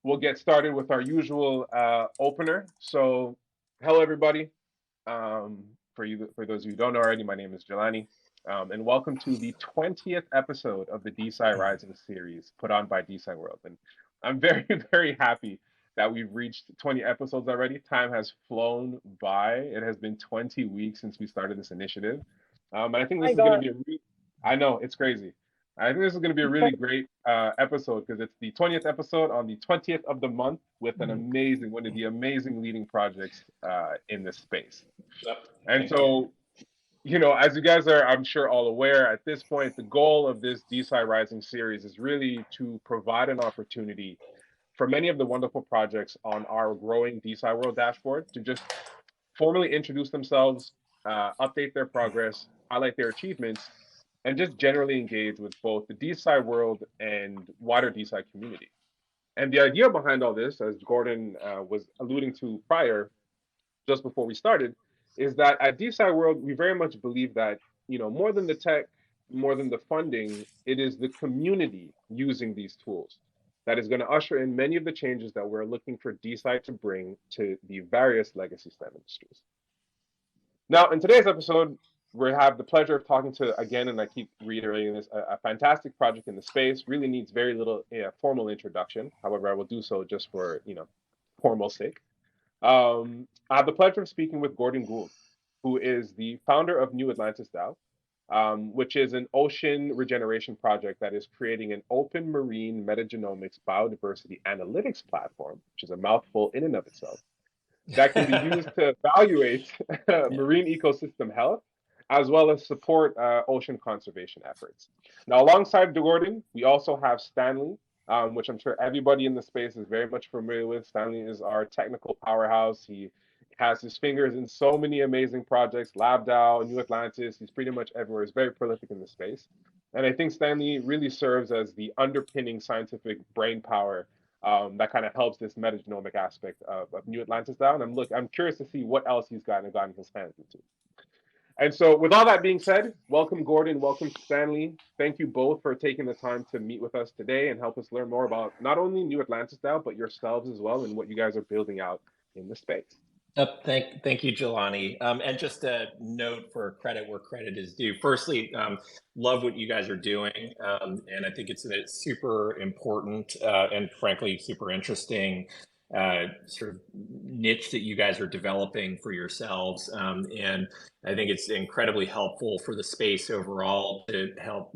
we'll get started with our usual opener. So, hello everybody. For those of you who don't know already, my name is Jelani, and welcome to the 20th episode of the DeSci Rising series put on by DeSci World. And I'm very, very happy that we've reached 20 episodes already. Time has flown by. It has been 20 weeks since we started this initiative. And I think this is going to be I know, it's crazy. I think this is going to be a really great episode because it's the 20th episode on the 20th of the month with one of the amazing leading projects in this space. Yep. And so, as you guys are, I'm sure, all aware, at this point, the goal of this DeSci Rising series is really to provide an opportunity for many of the wonderful projects on our growing DeSci World dashboard to just formally introduce themselves, update their progress, highlight their achievements, and just generally engage with both the DeSci world and wider DeSci community. And the idea behind all this, as Gordon was alluding to prior, just before we started, is that at DeSci World, we very much believe that, more than the tech, more than the funding, it is the community using these tools that is going to usher in many of the changes that we're looking for DeSci to bring to the various legacy STEM industries. Now, in today's episode, we have the pleasure of talking to, again, and I keep reiterating this, a fantastic project in the space, really needs very little formal introduction. However, I will do so just for, formal sake. I have the pleasure of speaking with Gordon Gould, who is the founder of New Atlantis DAO, which is an ocean regeneration project that is creating an open marine metagenomics biodiversity analytics platform, which is a mouthful in and of itself, that can be used to evaluate marine ecosystem health, as well as support ocean conservation efforts. Now, alongside Gordon, we also have Stanley, which I'm sure everybody in the space is very much familiar with. Stanley is our technical powerhouse. He has his fingers in so many amazing projects, LabDAO, New Atlantis. He's pretty much everywhere. He's very prolific in the space. And I think Stanley really serves as the underpinning scientific brain power that kind of helps this metagenomic aspect of New Atlantis DAO. And I'm curious to see what else he's gotten his hands into. And so with all that being said, welcome Gordon, welcome Stanley. Thank you both for taking the time to meet with us today and help us learn more about not only New Atlantis DAO, but yourselves as well and what you guys are building out in the space. Thank you, Jelani. And just a note for credit where credit is due. Firstly, love what you guys are doing. And I think it's a super important and frankly, super interesting sort of niche that you guys are developing for yourselves. And I think it's incredibly helpful for the space overall to help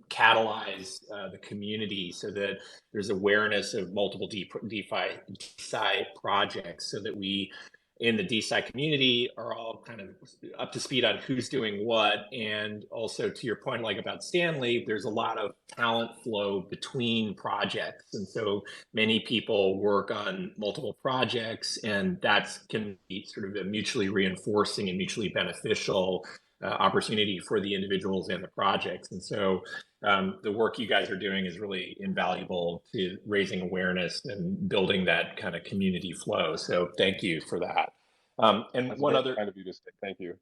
catalyze the community so that there's awareness of multiple DeSci projects so that we in the DeSci community are all kind of up to speed on who's doing what. And also to your point, like about Stanley, there's a lot of talent flow between projects. And so many people work on multiple projects, and that can be sort of a mutually reinforcing and mutually beneficial opportunity for the individuals and the projects. And so the work you guys are doing is really invaluable to raising awareness and building that kind of community flow. So thank you for that. And That's one other kind of you to say. Thank you.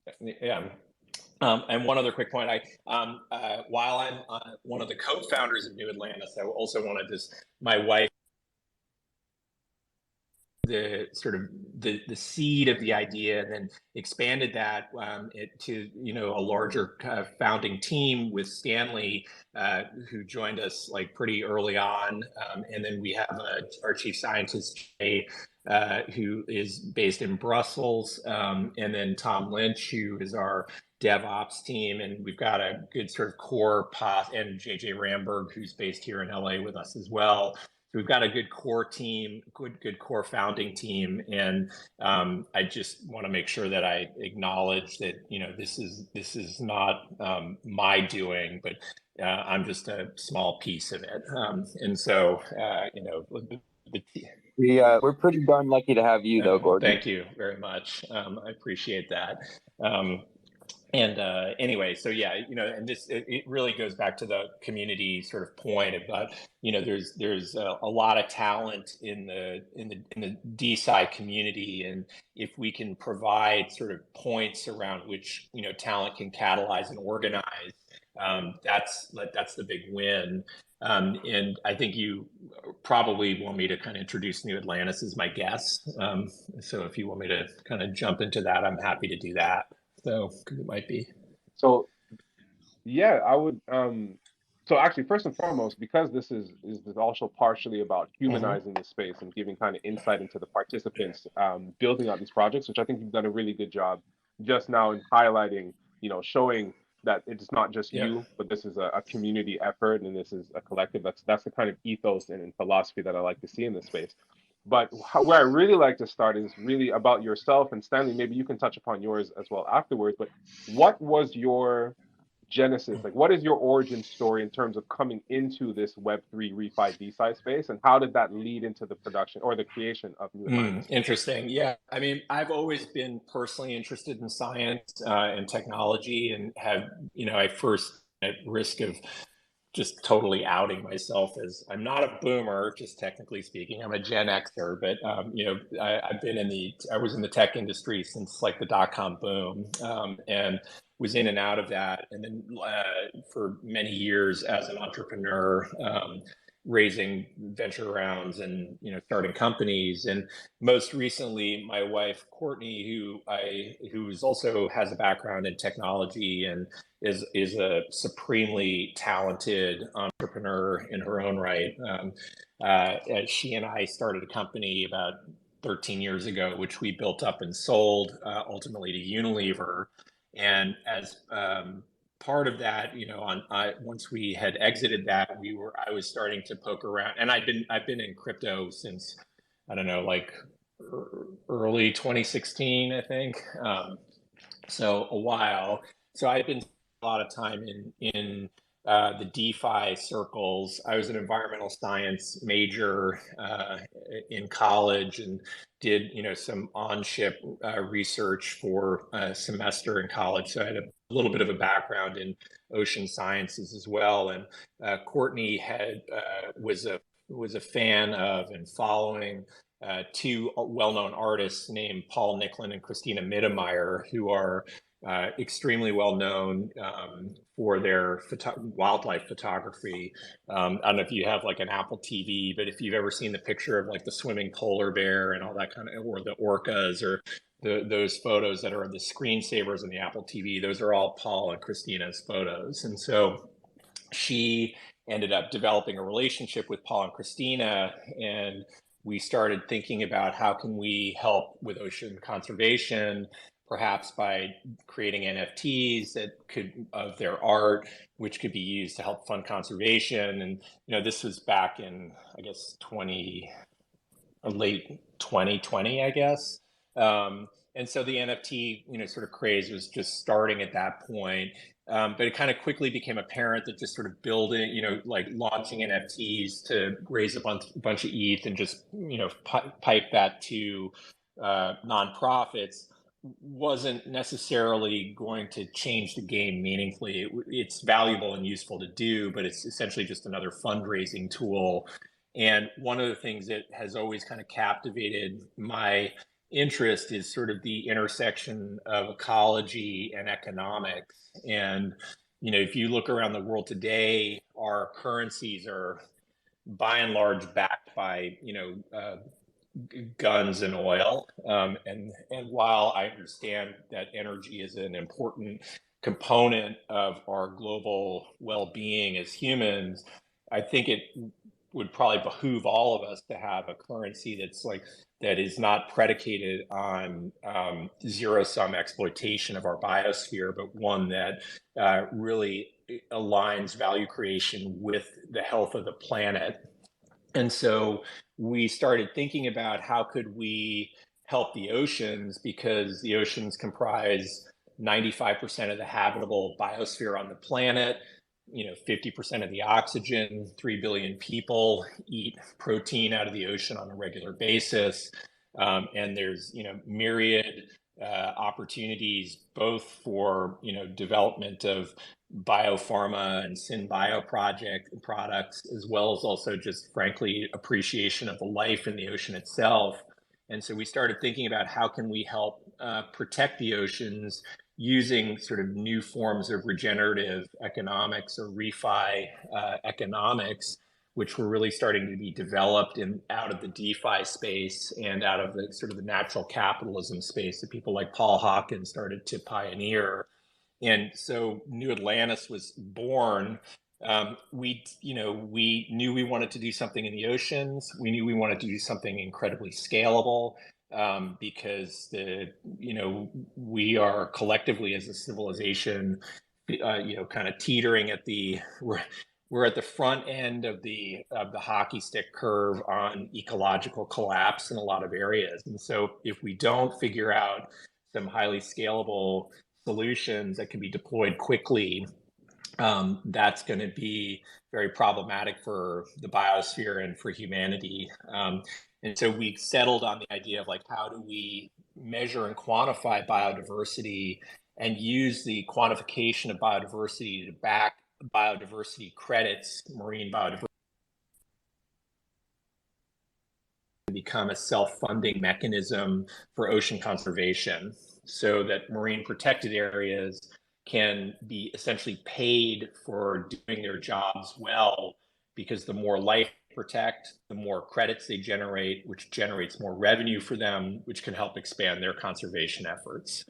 Yeah. And one other quick point, while I'm one of the co-founders of New Atlantis, I also wanted my wife, the sort of the seed of the idea, and then expanded that to a larger founding team with Stanley, who joined us like pretty early on, and then we have our chief scientist Jay, who is based in Brussels, and then Tom Lynch, who is our DevOps team, and we've got a good sort of core and JJ Ramberg, who's based here in LA with us as well. So we've got a good core team, good core founding team, and I just want to make sure that I acknowledge that this is not my doing, but I'm just a small piece of it, and so we're pretty darn lucky to have you, though, Gordon. Thank you very much. I appreciate that. Anyway, so yeah, and it really goes back to the community sort of point about, there's a lot of talent in the DeSci community, and if we can provide sort of points around which talent can catalyze and organize, That's the big win. And I think you probably want me to kind of introduce New Atlantis as my guess. So if you want me to kind of jump into that, I'm happy to do that. So, because it might be. So yeah, I would. So actually, first and foremost, because this is also partially about humanizing the space and giving kind of insight into the participants building out these projects, which I think you've done a really good job just now in highlighting, showing that it's not just you, but this is a community effort and this is a collective. That's the kind of ethos and philosophy that I like to see in this space. But where I really like to start is really about yourself. And Stanley, maybe you can touch upon yours as well afterwards. But what was your genesis? Like, what is your origin story in terms of coming into this Web3 refi DeSci space, and how did that lead into the production or the creation of New Atlantis? Interesting. Yeah. I mean, I've always been personally interested in science and technology, and have, I first, at risk of just totally outing myself, as I'm not a boomer, just technically speaking, I'm a Gen Xer, but I was in the tech industry since like the .com boom, and was in and out of that, and then for many years as an entrepreneur, raising venture rounds and starting companies. And most recently, my wife Courtney, who's also has a background in technology and is a supremely talented entrepreneur in her own right. She and I started a company about 13 years ago, which we built up and sold ultimately to Unilever. And as part of that, once we had exited that, I was starting to poke around, and I've been in crypto since, I don't know, like early 2016, I think. So a while. So I've been a lot of time in the DeFi circles. I was an environmental science major in college, and did some on-ship research for a semester in college. So I had a little bit of a background in ocean sciences as well. And Courtney was a fan of and following two well-known artists named Paul Nicklin and Christina Mittermeier, who are extremely well known for their wildlife photography. I don't know if you have like an Apple TV, but if you've ever seen the picture of like the swimming polar bear and all that kind of, or the orcas, or those photos that are the screensavers in the Apple TV, those are all Paul and Christina's photos. And so she ended up developing a relationship with Paul and Christina, and we started thinking about how can we help with ocean conservation, perhaps by creating NFTs of their art, which could be used to help fund conservation. And this was back in, I guess, late 2020, I guess. And so the NFT, sort of craze was just starting at that point. But it kind of quickly became apparent that just sort of building, like launching NFTs to raise a bunch of ETH and just, pipe that to nonprofits wasn't necessarily going to change the game meaningfully. It's valuable and useful to do, but it's essentially just another fundraising tool. And one of the things that has always kind of captivated my interest is sort of the intersection of ecology and economics. And, if you look around the world today, our currencies are by and large backed by, guns and oil. And while I understand that energy is an important component of our global well-being as humans, I think it would probably behoove all of us to have a currency that is not predicated on zero-sum exploitation of our biosphere, but one that really aligns value creation with the health of the planet. And so we started thinking about how could we help the oceans, because the oceans comprise 95% of the habitable biosphere on the planet, 50% of the oxygen, 3 billion people eat protein out of the ocean on a regular basis. And there's, myriad opportunities both for, development of biopharma and synbio products, as well as also just frankly appreciation of the life in the ocean itself. And so we started thinking about how can we help protect the oceans using sort of new forms of regenerative economics or refi economics, which were really starting to be developed out of the DeFi space and out of the sort of the natural capitalism space that people like Paul Hawkins started to pioneer. And so New Atlantis was born. We knew we wanted to do something in the oceans. We knew we wanted to do something incredibly scalable, because we are collectively as a civilization, kind of teetering at we're at the front end of the hockey stick curve on ecological collapse in a lot of areas. And so if we don't figure out some highly scalable solutions that can be deployed quickly, that's going to be very problematic for the biosphere and for humanity. And so we settled on the idea of like, how do we measure and quantify biodiversity and use the quantification of biodiversity to back biodiversity credits, marine biodiversity, to become a self-funding mechanism for ocean conservation, so that marine protected areas can be essentially paid for doing their jobs well, because the more life they protect, the more credits they generate, which generates more revenue for them, which can help expand their conservation efforts.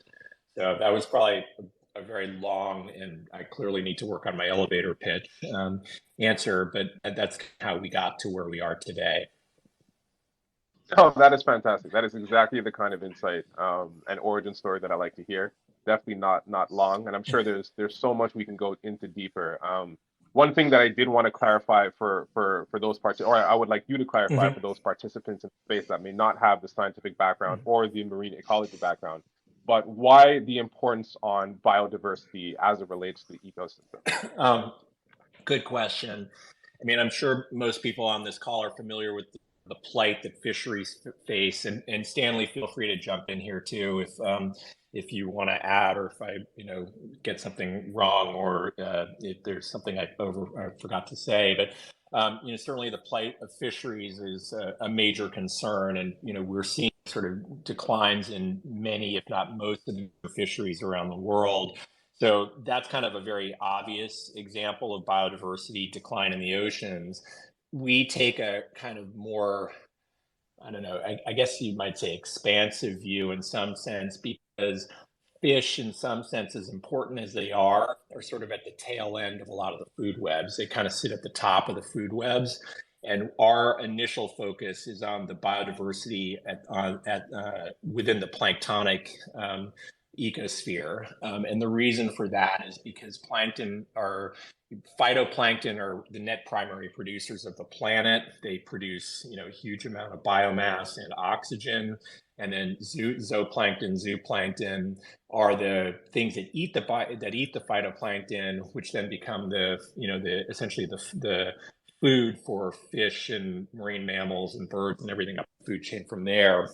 So that was probably a very long, and I clearly need to work on my elevator pitch answer, but that's how we got to where we are today. Oh, that is fantastic. That is exactly the kind of insight and origin story that I like to hear. Definitely not long, and I'm sure there's so much we can go into deeper. One thing that I did want to clarify for those parts, or I would like you to clarify for those participants in space that may not have the scientific background or the marine ecology background, but why the importance on biodiversity as it relates to the ecosystem? Good question. I mean, I'm sure most people on this call are familiar with the plight that fisheries face, and Stanley, feel free to jump in here too if you want to add, or if I get something wrong, or if there's something I forgot to say. But certainly the plight of fisheries is a major concern, and we're seeing sort of declines in many, if not most, of the fisheries around the world. So that's kind of a very obvious example of biodiversity decline in the oceans. We take a kind of more, I don't know, I guess you might say expansive view in some sense, because fish, in some sense, as important as they are sort of at the tail end of a lot of the food webs. They kind of sit at the top of the food webs. And our initial focus is on the biodiversity within the planktonic ecosphere. And the reason for that is because phytoplankton are the net primary producers of the planet. They produce, a huge amount of biomass and oxygen. And then zooplankton are the things that eat the phytoplankton, which then become essentially the food for fish and marine mammals and birds and everything up the food chain from there.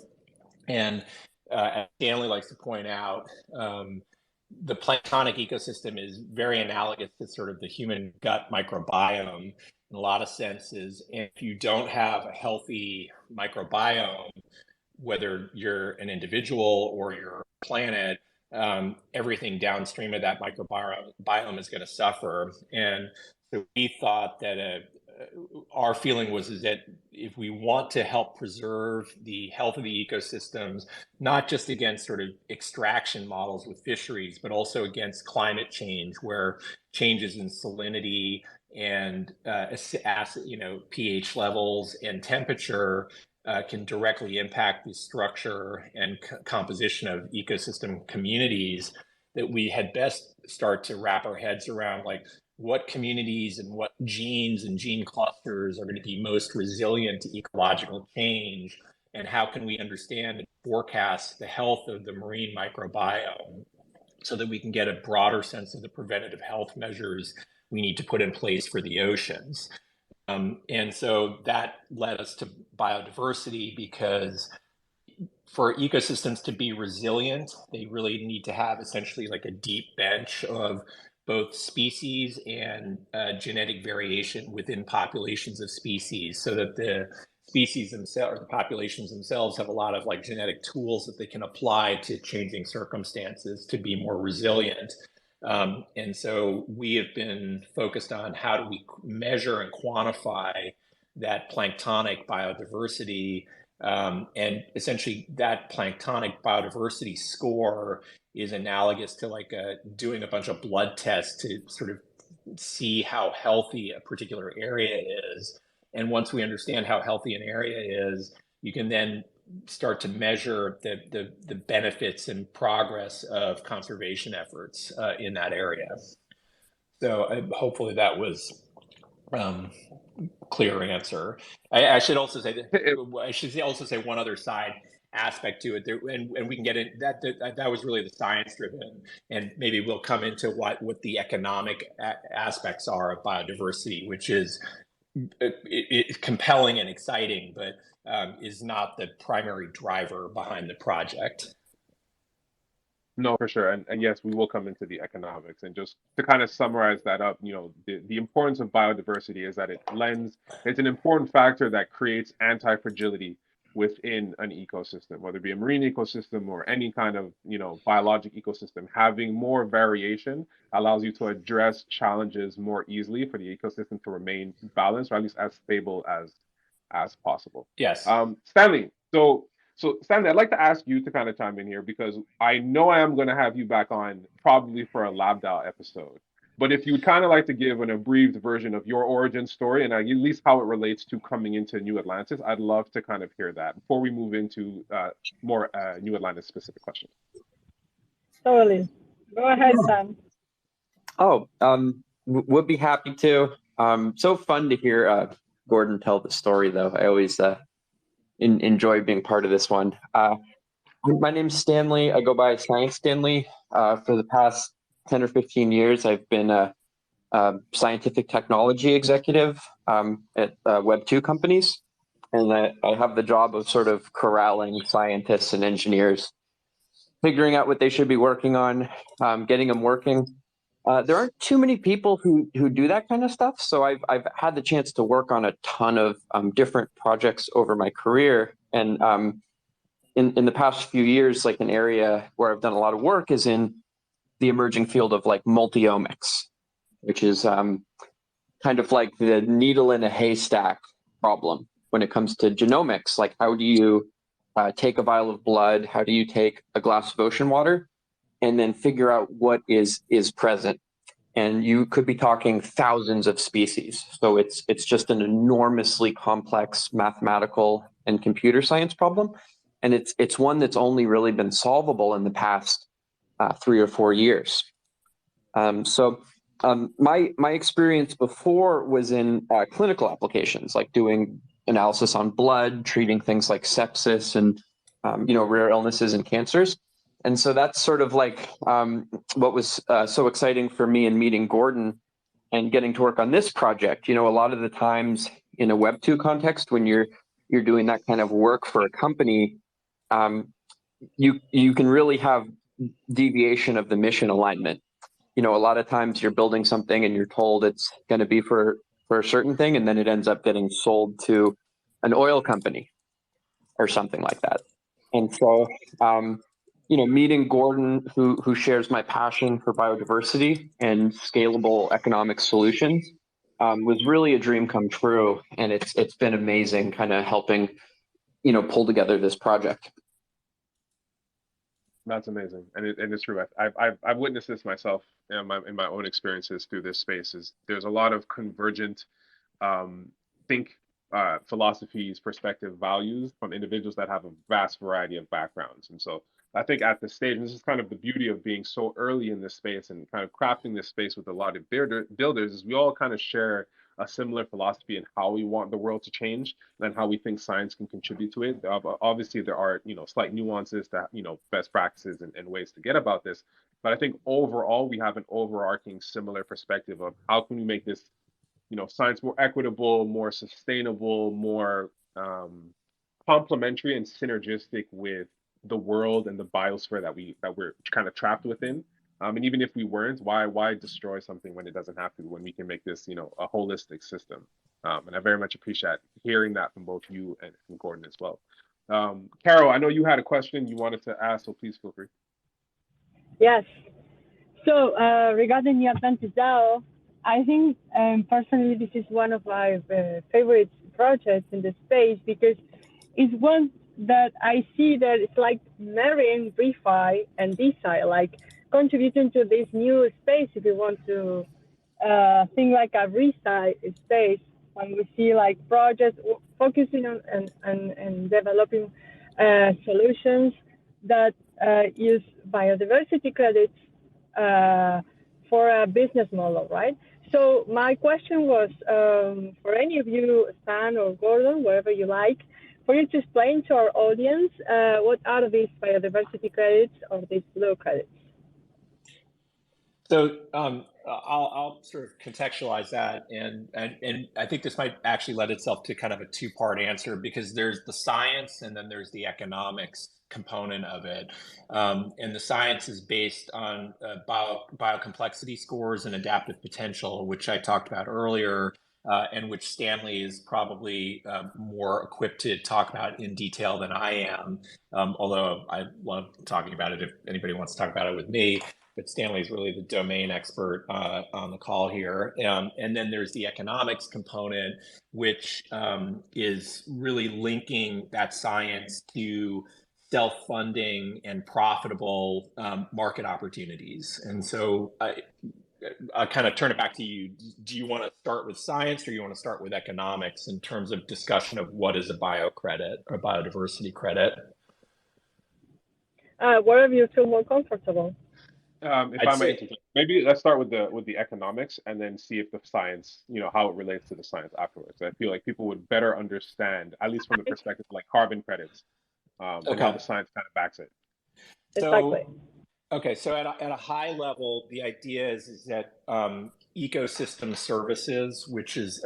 And as Stanley likes to point out, the planktonic ecosystem is very analogous to sort of the human gut microbiome in a lot of senses. And if you don't have a healthy microbiome, whether you're an individual or you're a planet, everything downstream of that microbiome is going to suffer. And so we thought that our feeling is that if we want to help preserve the health of the ecosystems, not just against sort of extraction models with fisheries, but also against climate change, where changes in salinity and acid, pH levels and temperature can directly impact the structure and composition of ecosystem communities, that we had best start to wrap our heads around, like, what communities and what genes and gene clusters are going to be most resilient to ecological change, and how can we understand and forecast the health of the marine microbiome so that we can get a broader sense of the preventative health measures we need to put in place for the oceans. And so that led us to biodiversity, because for ecosystems to be resilient, they really need to have essentially like a deep bench of both species and genetic variation within populations of species, so that species themselves or the populations themselves have a lot of like genetic tools that they can apply to changing circumstances to be more resilient. And so we have been focused on how do we measure and quantify that planktonic biodiversity. And essentially that planktonic biodiversity score is analogous to like doing a bunch of blood tests to sort of see how healthy a particular area is. And once we understand how healthy an area is, you can then start to measure the benefits and progress of conservation efforts in that area. So hopefully that was clear answer. I should also say that I should also say one other side aspect to it there, and we can get it that was really the science driven, and maybe we'll come into what the economic aspects are of biodiversity, which is it's compelling and exciting, but is not the primary driver behind the project. No, for sure. And yes, we will come into the economics. And just to kind of summarize that up, the importance of biodiversity is that it's an important factor that creates anti-fragility within an ecosystem, whether it be a marine ecosystem or any kind of, biologic ecosystem. Having more variation allows you to address challenges more easily for the ecosystem to remain balanced, or at least as stable as possible. Yes. Stanley, so Stanley, I'd like to ask you to kind of chime in here, because I know I am going to have you back on probably for a Lab DAO episode. But if you would kind of like to give an abbreviated version of your origin story and at least how it relates to coming into New Atlantis, I'd love to kind of hear that before we move into more New Atlantis specific questions. Totally. Go ahead, Sam. Oh, would be happy to. So fun to hear Gordon tell the story, though. I always enjoy being part of this one. My name's Stanley. I go by Science Stanley. For the past 10 or 15 years, I've been a scientific technology executive at Web2 companies. And I have the job of sort of corralling scientists and engineers, figuring out what they should be working on, getting them working. There aren't too many people who do that kind of stuff. So I've had the chance to work on a ton of different projects over my career. And in the past few years, like an area where I've done a lot of work is in the emerging field of like multiomics, which is kind of like the needle in a haystack problem when it comes to genomics. Like, how do you take a vial of blood? How do you take a glass of ocean water and then figure out what is present? And you could be talking thousands of species. So it's just an enormously complex mathematical and computer science problem. And it's one that's only really been solvable in the past 3 or 4 years. My experience before was in clinical applications, like doing analysis on blood, treating things like sepsis and rare illnesses and cancers. And so that's sort of like what was so exciting for me in meeting Gordon and getting to work on this project. A lot of the times in a Web2 context, when you're doing that kind of work for a company, you can really have deviation of the mission alignment. A lot of times you're building something and you're told it's going to be for a certain thing, and then it ends up getting sold to an oil company or something like that. And so meeting Gordon, who shares my passion for biodiversity and scalable economic solutions, was really a dream come true. And it's been amazing kind of helping, pull together this project. That's amazing, and it's true. I've witnessed this myself in my own experiences through this space. There's a lot of convergent philosophies, perspective, values from individuals that have a vast variety of backgrounds. And so I think at this stage, and this is kind of the beauty of being so early in this space and kind of crafting this space with a lot of builders, is we all kind of share a similar philosophy in how we want the world to change and how we think science can contribute to it. Obviously, there are slight nuances to best practices and ways to get about this, but I think overall we have an overarching similar perspective of how can we make this science more equitable, more sustainable, more complementary and synergistic with the world and the biosphere that we're kind of trapped within. And even if we weren't, why destroy something when it doesn't have to, when we can make this, a holistic system? And I very much appreciate hearing that from both you and Gordon as well. Carol, I know you had a question you wanted to ask, so please feel free. Yes. So regarding the Atlantis DAO, I think personally this is one of my favorite projects in the space, because it's one that I see that it's like marrying refi and DeSci, like contributing to this new space. If you want to think like a refi space, when we see like projects focusing on and developing solutions that use biodiversity credits for a business model, right? So my question was for any of you, Stan or Gordon, wherever you like, for you to explain to our audience what are these biodiversity credits or these blue credits. So I'll sort of contextualize that, and I think this might actually lend itself to kind of a two-part answer, because there's the science and then there's the economics component of it. And the science is based on biocomplexity scores and adaptive potential, which I talked about earlier, and which Stanley is probably more equipped to talk about in detail than I am, although I love talking about it if anybody wants to talk about it with me. But Stanley's really the domain expert on the call here. And then there's the economics component, which is really linking that science to self-funding and profitable market opportunities. And so I kind of turn it back to you. Do you want to start with science, or you want to start with economics in terms of discussion of what is a bio credit or biodiversity credit? Wherever you feel more comfortable. If I might, maybe let's start with the economics and then see if the science, how it relates to the science afterwards. I feel like people would better understand, at least from the perspective of like carbon credits, and how the science kind of backs it. Exactly. Okay, so at a high level, the idea is that ecosystem services, which is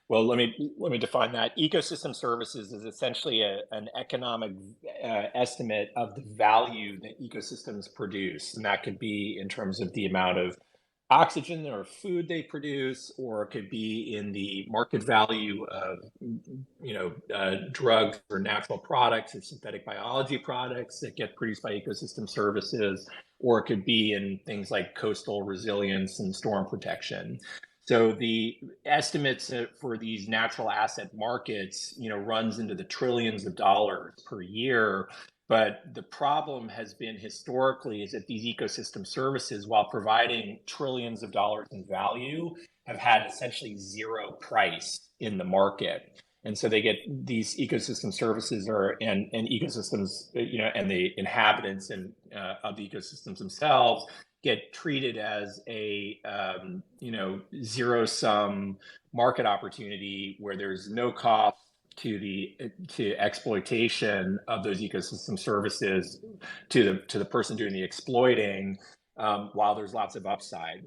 well, let me define that. Ecosystem services is essentially an economic estimate of the value that ecosystems produce, and that could be in terms of the amount of oxygen or food they produce, or it could be in the market value of drugs or natural products or synthetic biology products that get produced by ecosystem services, or it could be in things like coastal resilience and storm protection. So the estimates for these natural asset markets, runs into the trillions of dollars per year. But the problem has been historically is that these ecosystem services, while providing trillions of dollars in value, have had essentially zero price in the market. And so they get these ecosystem services and ecosystems, and the inhabitants of the ecosystems themselves get treated as a zero-sum market opportunity where there's no cost to exploitation of those ecosystem services to the person doing the exploiting, while there's lots of upside.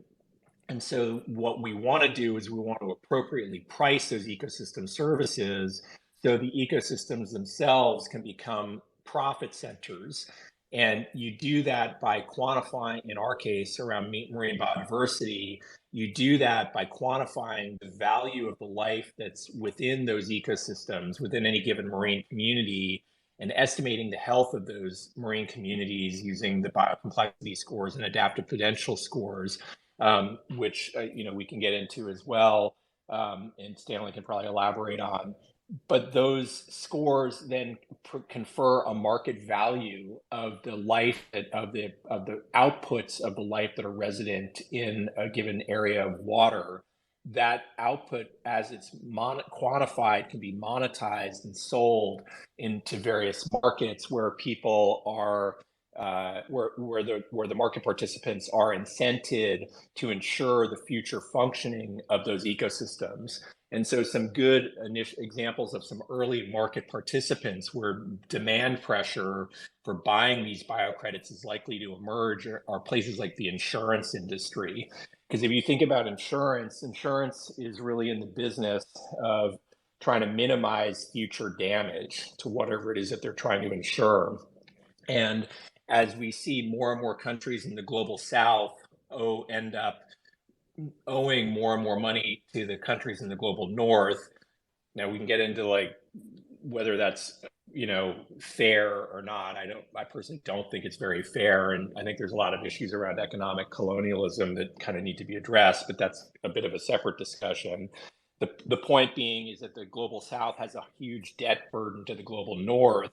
And so what we want to do is we want to appropriately price those ecosystem services so the ecosystems themselves can become profit centers. And you do that by quantifying, in our case, around marine biodiversity, you do that by quantifying the value of the life that's within those ecosystems, within any given marine community, and estimating the health of those marine communities using the biocomplexity scores and adaptive potential scores, which we can get into as well, and Stanley can probably elaborate on. But those scores then confer a market value of the life of the outputs of the life that are resident in a given area of water. That output, as it's quantified, can be monetized and sold into various markets where people are where the market participants are incented to ensure the future functioning of those ecosystems. And so some good examples of some early market participants where demand pressure for buying these biocredits is likely to emerge are places like the insurance industry. Because if you think about insurance is really in the business of trying to minimize future damage to whatever it is that they're trying to insure. And as we see more and more countries in the global south end up owing more and more money to the countries in the global north. Now we can get into like whether that's fair or not. I personally don't think it's very fair, and I think there's a lot of issues around economic colonialism that kind of need to be addressed, but that's a bit of a separate discussion. The point being is that the global south has a huge debt burden to the global north,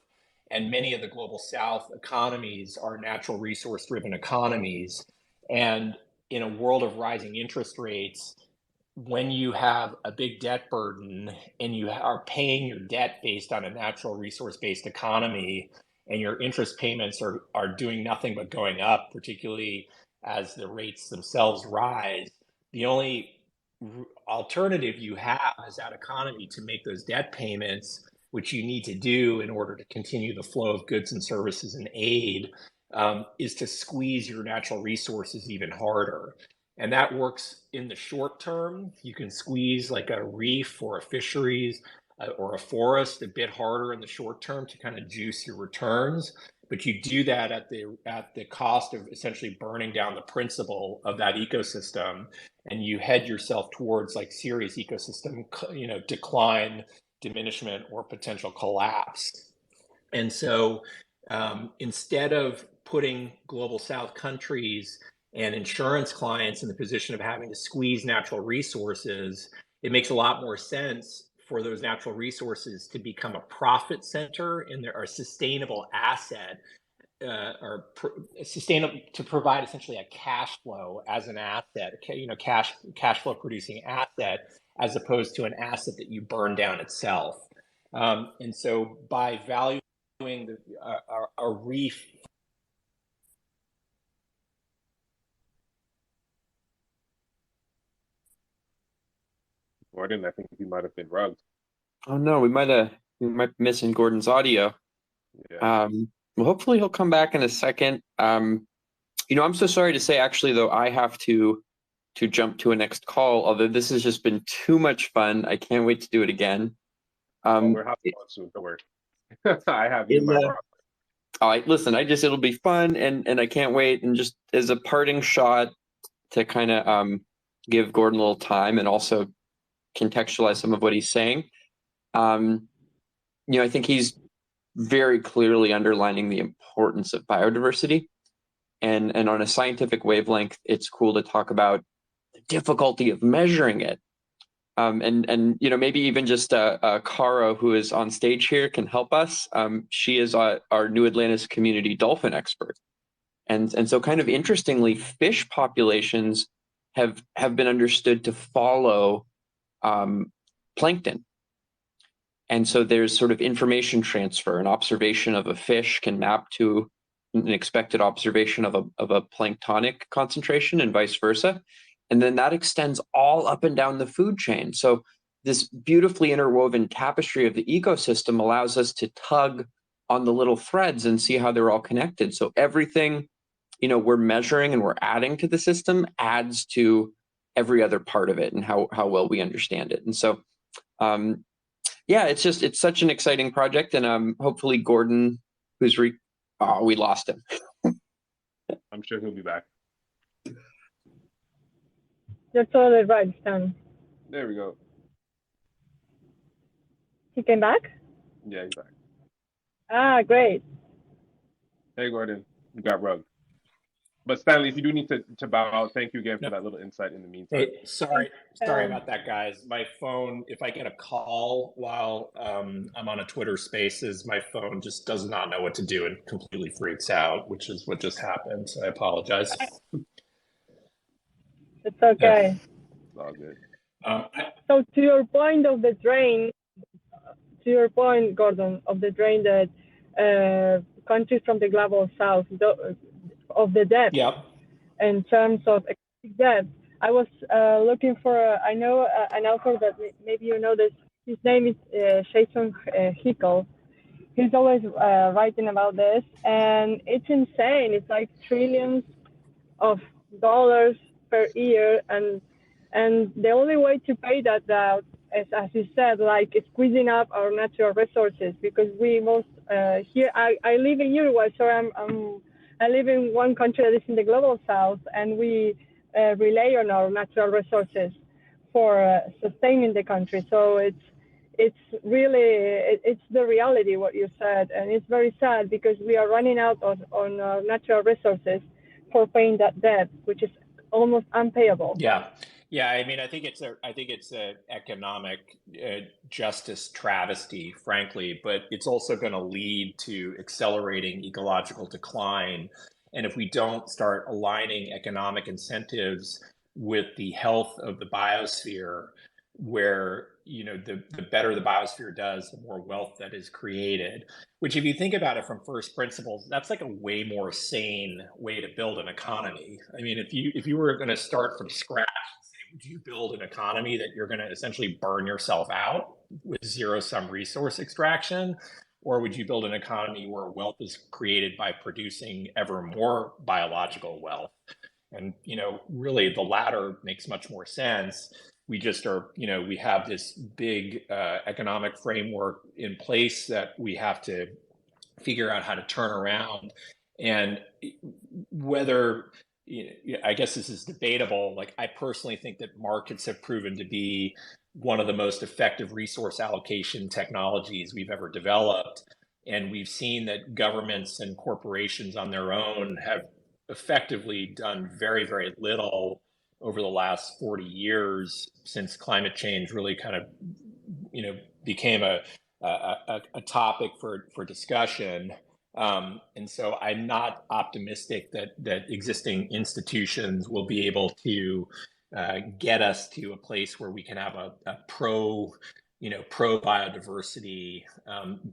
and many of the global south economies are natural resource driven economies. And in a world of rising interest rates, when you have a big debt burden and you are paying your debt based on a natural resource based economy, and your interest payments are doing nothing but going up, particularly as the rates themselves rise, the only alternative you have as that economy to make those debt payments, which you need to do in order to continue the flow of goods and services and aid, is to squeeze your natural resources even harder. And that works in the short term. You can squeeze like a reef or a fisheries or a forest a bit harder in the short term to kind of juice your returns. But you do that at the cost of essentially burning down the principle of that ecosystem, and you head yourself towards like serious ecosystem, decline, diminishment, or potential collapse. And so instead of putting global south countries and insurance clients in the position of having to squeeze natural resources, it makes a lot more sense for those natural resources to become a profit center and they're a sustainable asset, or sustainable, to provide essentially a cash flow as an asset, cash flow producing asset, as opposed to an asset that you burn down itself. And so by valuing a reef. Gordon, I think he might have been rugged. Oh no, we might be missing Gordon's audio. Yeah. Well, hopefully he'll come back in a second. I'm so sorry to say, actually, though, I have to jump to a next call. Although this has just been too much fun, I can't wait to do it again. We're having fun soon. Don't worry. I have you in my rock. All right, listen, it'll be fun, and I can't wait. And just as a parting shot to kind of give Gordon a little time and also contextualize some of what he's saying. I think he's very clearly underlining the importance of biodiversity, and on a scientific wavelength, it's cool to talk about the difficulty of measuring it. And maybe even just Cara, who is on stage here, can help us. She is our New Atlantis community dolphin expert, and so kind of interestingly, fish populations have been understood to follow plankton. And so there's sort of information transfer. An observation of a fish can map to an expected observation of a planktonic concentration and vice versa. And then that extends all up and down the food chain. So this beautifully interwoven tapestry of the ecosystem allows us to tug on the little threads and see how they're all connected. So everything, we're measuring and we're adding to the system adds to every other part of it and how well we understand it. And so, it's such an exciting project, and hopefully Gordon, who's we lost him. I'm sure he'll be back. You're totally right, Stan. There we go. He came back? Yeah, he's back. Ah, great. Hey, Gordon, you got rugged. But Stanley, if you do need to bow out, thank you again for that little insight in the meantime. Hey, sorry about that, guys. My phone, if I get a call while I'm on a Twitter Spaces, my phone just does not know what to do and completely freaks out, which is what just happened. So I apologize. It's okay. It's all good. So to your point of the drain, Gordon, of the drain that countries from the global south of the debt. Yep. In terms of debt, I was looking for I know an author that maybe you know this. His name is Jason Hickel. He's always writing about this, and it's insane. It's like trillions of dollars per year, and the only way to pay that out is, as you said, like squeezing up our natural resources, because we most here I live in Uruguay, so I'm I live in one country that is in the global south, and we rely on our natural resources for sustaining the country. So it's really it's the reality what you said, and it's very sad because we are running out on our natural resources for paying that debt, which is almost unpayable. Yeah. Yeah, I mean, I think it's a economic justice travesty, frankly, but it's also going to lead to accelerating ecological decline. And if we don't start aligning economic incentives with the health of the biosphere, where the better the biosphere does, the more wealth that is created. Which, if you think about it from first principles, that's like a way more sane way to build an economy. I mean, if you were going to start from scratch, would you build an economy that you're going to essentially burn yourself out with zero-sum resource extraction? Or would you build an economy where wealth is created by producing ever more biological wealth? And, really the latter makes much more sense. We just are, we have this big economic framework in place that we have to figure out how to turn around. And whether, I guess this is debatable. Like, I personally think that markets have proven to be one of the most effective resource allocation technologies we've ever developed. And we've seen that governments and corporations on their own have effectively done very, very little over the last 40 years since climate change really kind of, became a topic for discussion. And so I'm not optimistic that existing institutions will be able to get us to a place where we can have a pro biodiversity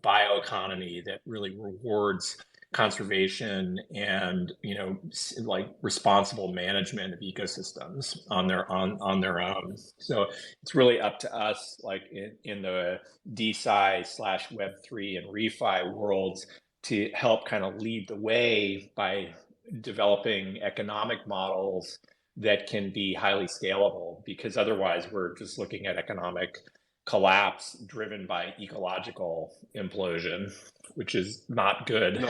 bioeconomy that really rewards conservation and like responsible management of ecosystems on their own. So it's really up to us, like in the DeSci / Web3 and refi worlds, to help kind of lead the way by developing economic models that can be highly scalable, because otherwise we're just looking at economic collapse driven by ecological implosion, which is not good.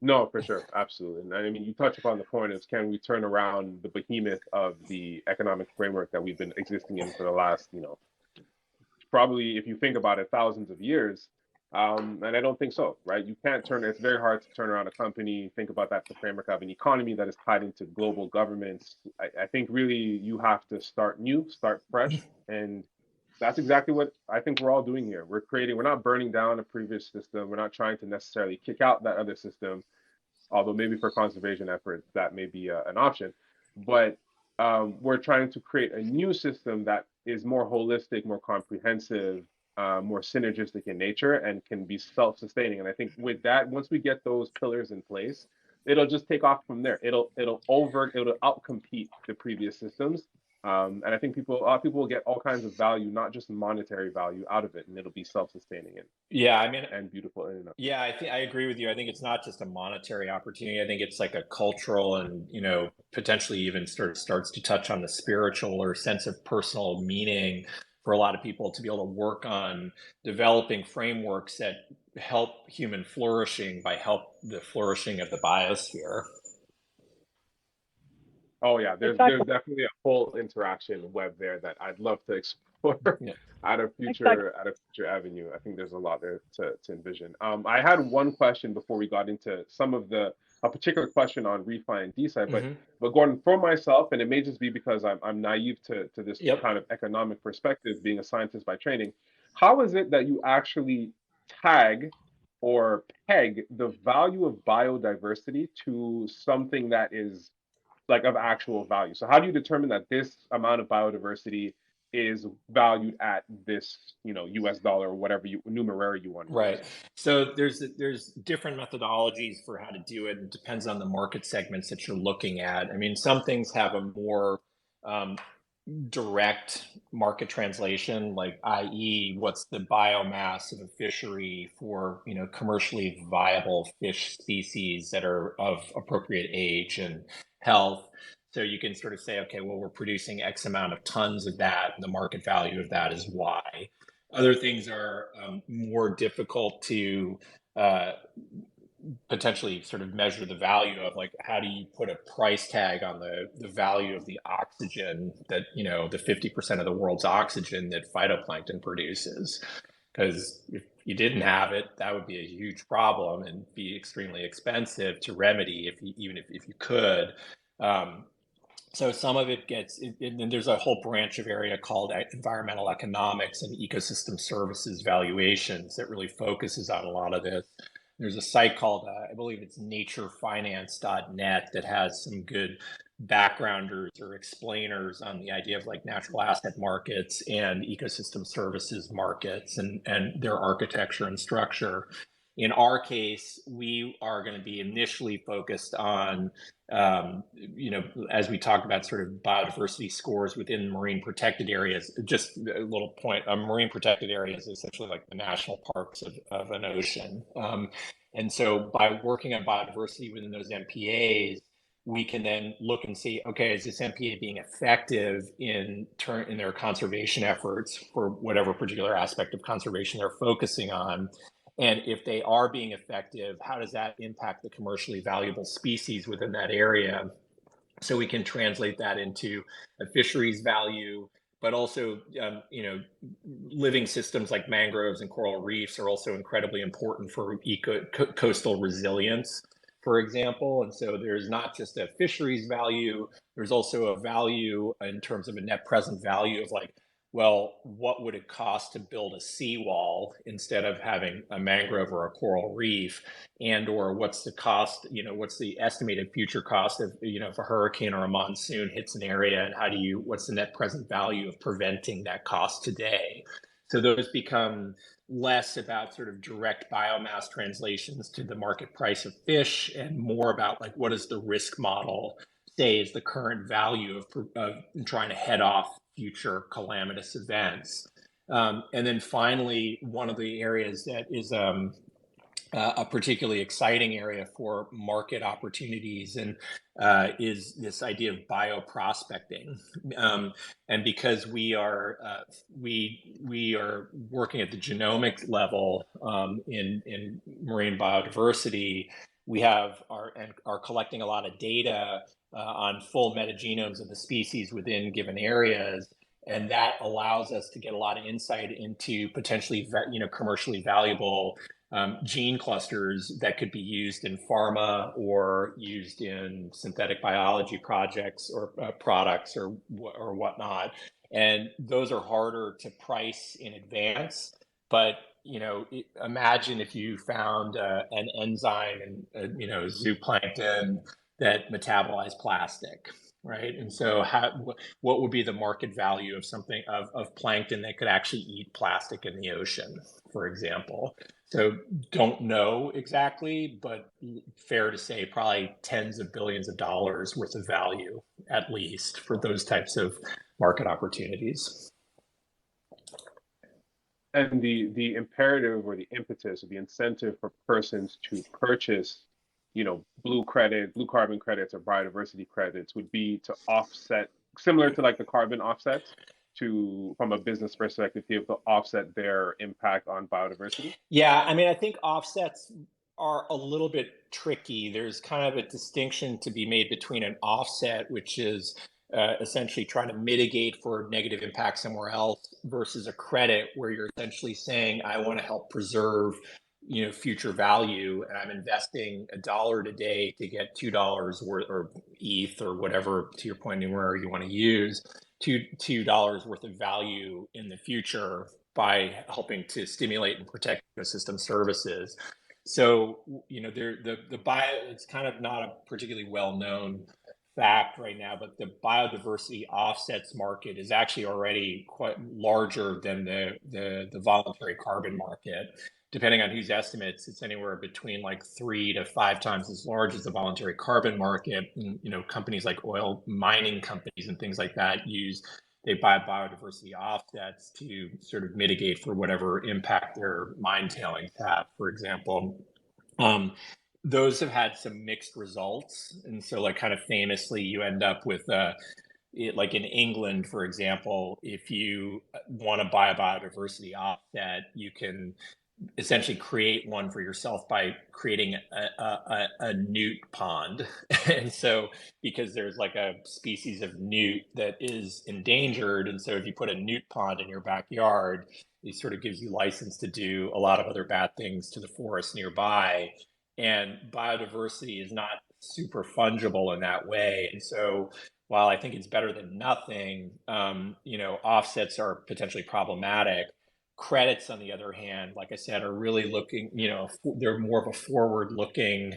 No, for sure. Absolutely. And I mean, you touch upon the point is, can we turn around the behemoth of the economic framework that we've been existing in for the last, probably, if you think about it, thousands of years. And I don't think so, right? You can't it's very hard to turn around a company, think about that, the framework of an economy that is tied into global governments. I think really you have to start new, start fresh. And that's exactly what I think we're all doing here. We're not burning down a previous system. We're not trying to necessarily kick out that other system, although maybe for conservation efforts, that may be an option. But we're trying to create a new system that is more holistic, more comprehensive, more synergistic in nature, and can be self-sustaining. And I think with that, once we get those pillars in place, it'll just take off from there. It'll outcompete the previous systems. And I think a lot of people will get all kinds of value, not just monetary value, out of it, and it'll be self-sustaining and beautiful. Yeah, I agree with you. I think it's not just a monetary opportunity. I think it's like a cultural and potentially even starts to touch on the spiritual or sense of personal meaning for a lot of people to be able to work on developing frameworks that help human flourishing by the flourishing of the biosphere. Oh yeah, there's definitely a whole interaction web there that I'd love to explore at a future avenue. I think there's a lot there to envision. I had one question before we got into a particular question on refi and DeSci, but Gordon, for myself, and it may just be because I'm naive to this kind of economic perspective, being a scientist by training, how is it that you actually tag or peg the value of biodiversity to something that is like of actual value? So how do you determine that this amount of biodiversity is valued at this, US dollar or whatever numeraire you want? Right. So there's different methodologies for how to do it. It depends on the market segments that you're looking at. I mean, some things have a more direct market translation, like i.e. what's the biomass of a fishery for commercially viable fish species that are of appropriate age and health. So you can sort of say, okay, well, we're producing X amount of tons of that, and the market value of that is Y. Other things are more difficult to potentially sort of measure the value of, like, how do you put a price tag on the value of the oxygen that, the 50% of the world's oxygen that phytoplankton produces? Because if you didn't have it, that would be a huge problem and be extremely expensive to remedy even if you could. So some of it gets, and there's a whole branch of area called environmental economics and ecosystem services valuations that really focuses on a lot of this. There's a site called, I believe it's naturefinance.net, that has some good backgrounders or explainers on the idea of like natural asset markets and ecosystem services markets and their architecture and structure. In our case, we are going to be initially focused on, as we talked about, sort of biodiversity scores within marine protected areas. Just a little point, a marine protected area is essentially like the national parks of an ocean. And so by working on biodiversity within those MPAs, we can then look and see, okay, is this MPA being effective in their conservation efforts for whatever particular aspect of conservation they're focusing on? And if they are being effective, how does that impact the commercially valuable species within that area? So we can translate that into a fisheries value, but also, living systems like mangroves and coral reefs are also incredibly important for coastal resilience, for example. And so there's not just a fisheries value, there's also a value in terms of a net present value of like, well, what would it cost to build a seawall instead of having a mangrove or a coral reef? And or what's the cost, what's the estimated future cost of, if a hurricane or a monsoon hits an area, and what's the net present value of preventing that cost today? So those become less about sort of direct biomass translations to the market price of fish and more about like, what is the risk model say is the current value of trying to head off future calamitous events. And then finally, one of the areas that is a particularly exciting area for market opportunities and is this idea of bioprospecting. And because we are working at the genomic level in marine biodiversity, we are collecting a lot of data on full metagenomes of the species within given areas. And that allows us to get a lot of insight into potentially, commercially valuable gene clusters that could be used in pharma or used in synthetic biology projects or products or whatnot. And those are harder to price in advance. But imagine if you found an enzyme in zooplankton that metabolize plastic, right? And so what would be the market value of something of plankton that could actually eat plastic in the ocean, for example? So don't know exactly, but fair to say probably tens of billions of dollars worth of value, at least, for those types of market opportunities. And the imperative or the impetus or the incentive for persons to purchase blue carbon credits or biodiversity credits would be to offset, similar to like the carbon offsets, from a business perspective, to be able to offset their impact on biodiversity? Yeah, I mean, I think offsets are a little bit tricky. There's kind of a distinction to be made between an offset, which is essentially trying to mitigate for negative impact somewhere else, versus a credit where you're essentially saying, I want to help preserve future value, and I'm investing $1 today to get $2 worth, or ETH or whatever, to your point, where you want to use $2 worth of value in the future by helping to stimulate and protect ecosystem services. So it's kind of not a particularly well-known fact right now, but the biodiversity offsets market is actually already quite larger than the voluntary carbon market. Depending on whose estimates, it's anywhere between like 3 to 5 times as large as the voluntary carbon market. And, companies like oil mining companies and things like that they buy biodiversity offsets to sort of mitigate for whatever impact their mine tailings have, for example. Those have had some mixed results. And so like kind of famously, you end up with like in England, for example, if you want to buy a biodiversity offset, you can essentially create one for yourself by creating a newt pond. And so, because there's like a species of newt that is endangered, and so if you put a newt pond in your backyard, it sort of gives you license to do a lot of other bad things to the forest nearby. And biodiversity is not super fungible in that way. And so, while I think it's better than nothing, offsets are potentially problematic. Credits, on the other hand, like I said, are really looking, they're more of a forward looking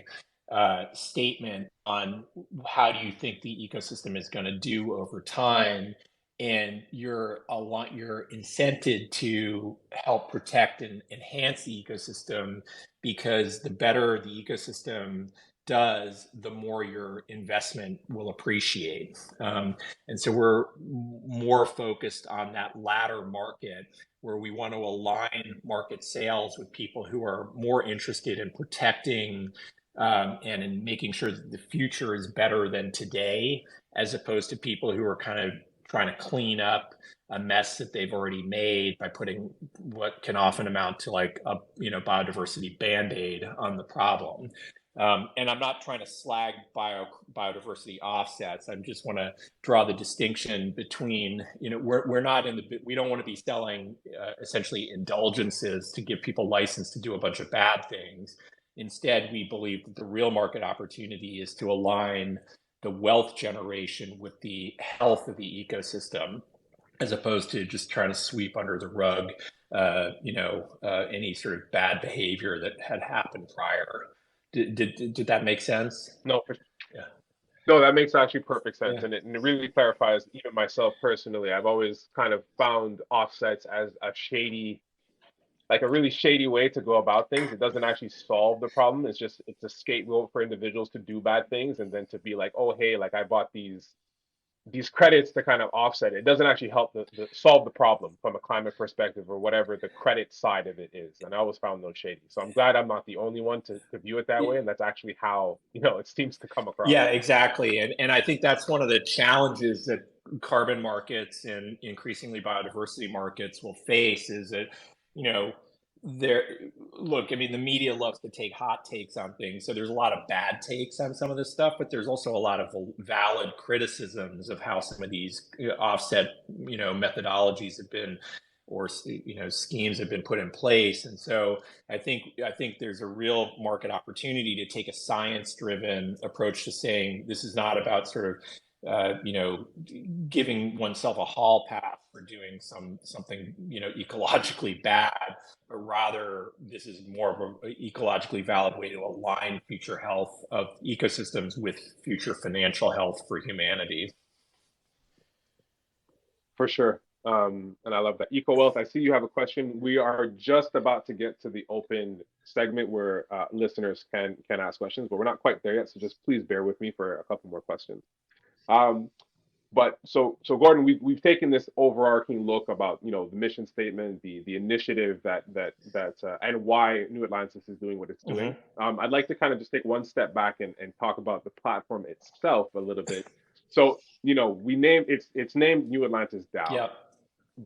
statement on how do you think the ecosystem is going to do over time. And you're incented to help protect and enhance the ecosystem, because the better the ecosystem does, the more your investment will appreciate. And so we're more focused on that latter market, where we want to align market sales with people who are more interested in protecting and in making sure that the future is better than today, as opposed to people who are kind of trying to clean up a mess that they've already made by putting what can often amount to like a biodiversity band-aid on the problem. And I'm not trying to slag biodiversity offsets. I just want to draw the distinction between, we're not we don't want to be selling essentially indulgences to give people license to do a bunch of bad things. Instead, we believe that the real market opportunity is to align the wealth generation with the health of the ecosystem, as opposed to just trying to sweep under the rug, any sort of bad behavior that had happened prior. Did that make sense? No, Yeah. No, that makes actually perfect sense. Yeah. And it really clarifies, even myself personally, I've always kind of found offsets as a really shady way to go about things. It doesn't actually solve the problem. It's a scapegoat for individuals to do bad things, and then to be like, oh, hey, like I bought these credits to kind of offset it. It doesn't actually help solve the problem from a climate perspective, or whatever the credit side of it is. And I always found those shady. So I'm glad I'm not the only one to view it that way. And that's actually how, it seems to come across. Yeah, exactly. And I think that's one of the challenges that carbon markets and increasingly biodiversity markets will face, is that, the media loves to take hot takes on things. So there's a lot of bad takes on some of this stuff, but there's also a lot of valid criticisms of how some of these offset, methodologies have been, or schemes have been put in place. And so I think there's a real market opportunity to take a science-driven approach to saying this is not about sort of giving oneself a hall pass for doing something ecologically bad, but rather this is more of an ecologically valid way to align future health of ecosystems with future financial health for humanity. For sure. And I love that. Eco Wealth, I see you have a question. We are just about to get to the open segment where listeners can ask questions, but we're not quite there yet. So just please bear with me for a couple more questions. But so Gordon, we've taken this overarching look about the mission statement, the initiative that and why New Atlantis is doing what it's doing. Mm-hmm. I'd like to kind of just take one step back and talk about the platform itself a little bit. So we named it's named New Atlantis DAO. Yep.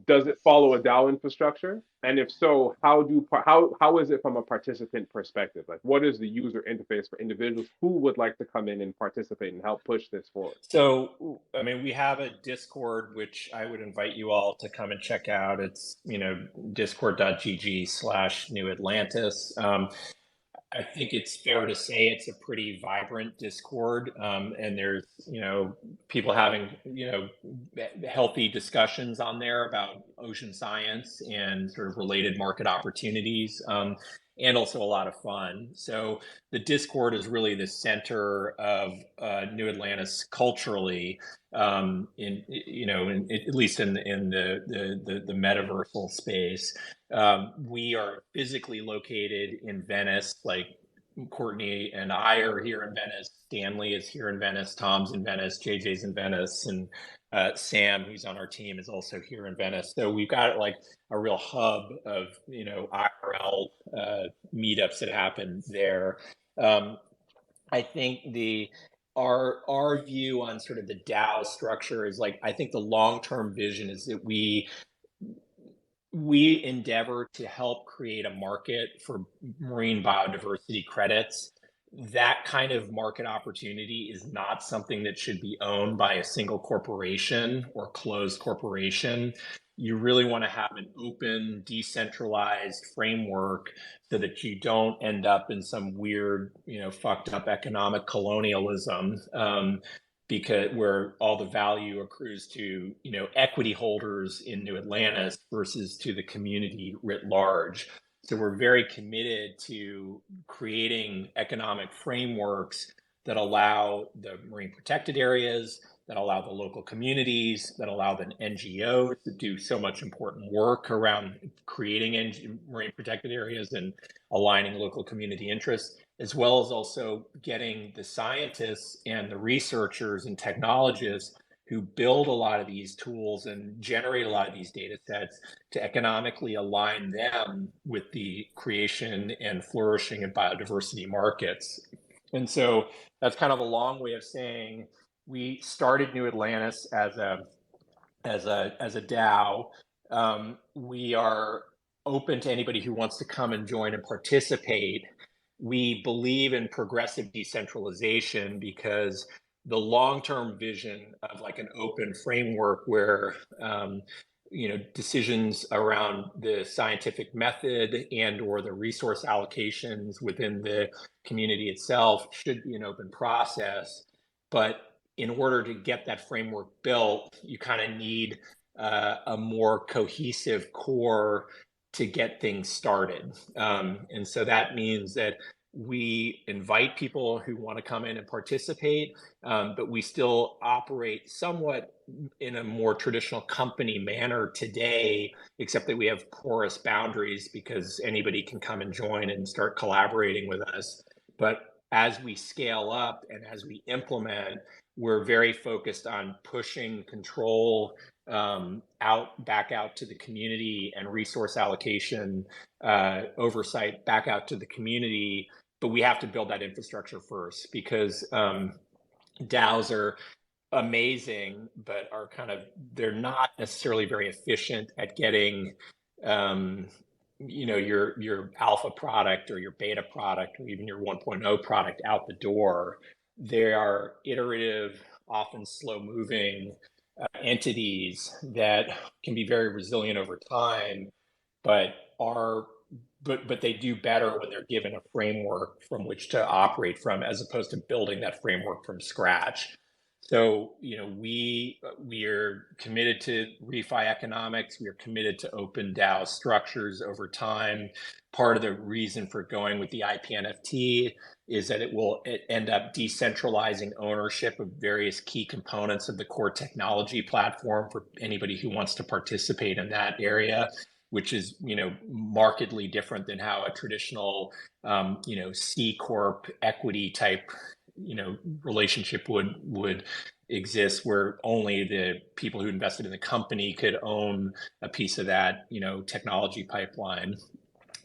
Does it follow a DAO infrastructure? And if so, how is it from a participant perspective? Like, what is the user interface for individuals who would like to come in and participate and help push this forward? So, we have a Discord, which I would invite you all to come and check out. It's, discord.gg/New Atlantis. I think it's fair to say it's a pretty vibrant Discord, and there's people having healthy discussions on there about ocean science and sort of related market opportunities, and also a lot of fun. So the Discord is really the center of New Atlantis culturally, at least in the metaversal space. We are physically located in Venice. Like Courtney and I are here in Venice. Stanley is here in Venice. Tom's in Venice. JJ's in Venice, and Sam, who's on our team, is also here in Venice. So we've got like a real hub of IRL meetups that happen there. I think our view on sort of the DAO structure is like, I think the long-term vision is that we we endeavor to help create a market for marine biodiversity credits. That kind of market opportunity is not something that should be owned by a single corporation or closed corporation. You really want to have an open, decentralized framework so that you don't end up in some weird, fucked up economic colonialism, because where all the value accrues to, equity holders in New Atlantis versus to the community writ large. So we're very committed to creating economic frameworks that allow the marine protected areas, that allow the local communities, that allow the NGOs to do so much important work around creating marine protected areas and aligning local community interests, as well as also getting the scientists and the researchers and technologists who build a lot of these tools and generate a lot of these data sets to economically align them with the creation and flourishing of biodiversity markets. And so that's kind of a long way of saying we started New Atlantis as a DAO. We are open to anybody who wants to come and join and participate. We believe in progressive decentralization because the long-term vision of like an open framework where decisions around the scientific method and or the resource allocations within the community itself should be an open process. But in order to get that framework built, you kind of need a more cohesive core to get things started. And so that means that we invite people who want to come in and participate, but we still operate somewhat in a more traditional company manner today, except that we have porous boundaries because anybody can come and join and start collaborating with us. But as we scale up and as we implement, we're very focused on pushing control back out to the community and resource allocation oversight back out to the community. But we have to build that infrastructure first because DAOs are amazing, but they're not necessarily very efficient at getting your alpha product or your beta product or even your 1.0 product out the door. They are iterative, often slow moving entities that can be very resilient over time, but they do better when they're given a framework from which to operate from, as opposed to building that framework from scratch. So, we are committed to refi economics. We are committed to open DAO structures over time. Part of the reason for going with the IP NFT is that it will end up decentralizing ownership of various key components of the core technology platform for anybody who wants to participate in that area, which is, markedly different than how a traditional, C Corp equity type, relationship would exist, where only the people who invested in the company could own a piece of that, technology pipeline.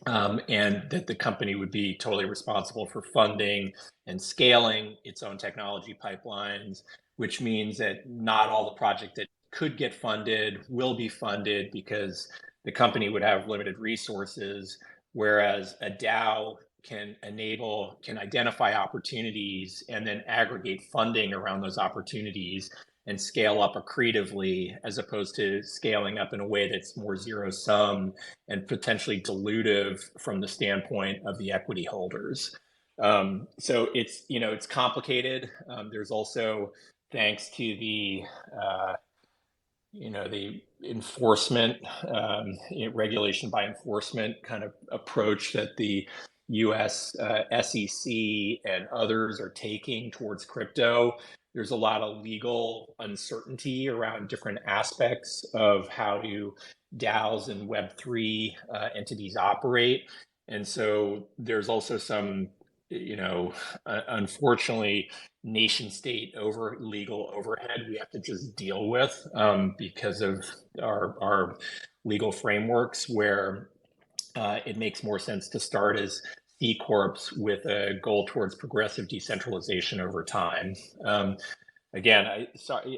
And that the company would be totally responsible for funding and scaling its own technology pipelines, which means that not all the project that could get funded will be funded because the company would have limited resources, whereas a DAO can identify opportunities and then aggregate funding around those opportunities and scale up accretively, as opposed to scaling up in a way that's more zero sum and potentially dilutive from the standpoint of the equity holders. So it's complicated. There's also, thanks to the enforcement, regulation by enforcement kind of approach that the US SEC and others are taking towards crypto, there's a lot of legal uncertainty around different aspects of how DAOs and Web3 entities operate. And so there's also some, unfortunately, nation state legal overhead we have to just deal with because of our legal frameworks, where it makes more sense to start as C Corps with a goal towards progressive decentralization over time. Again,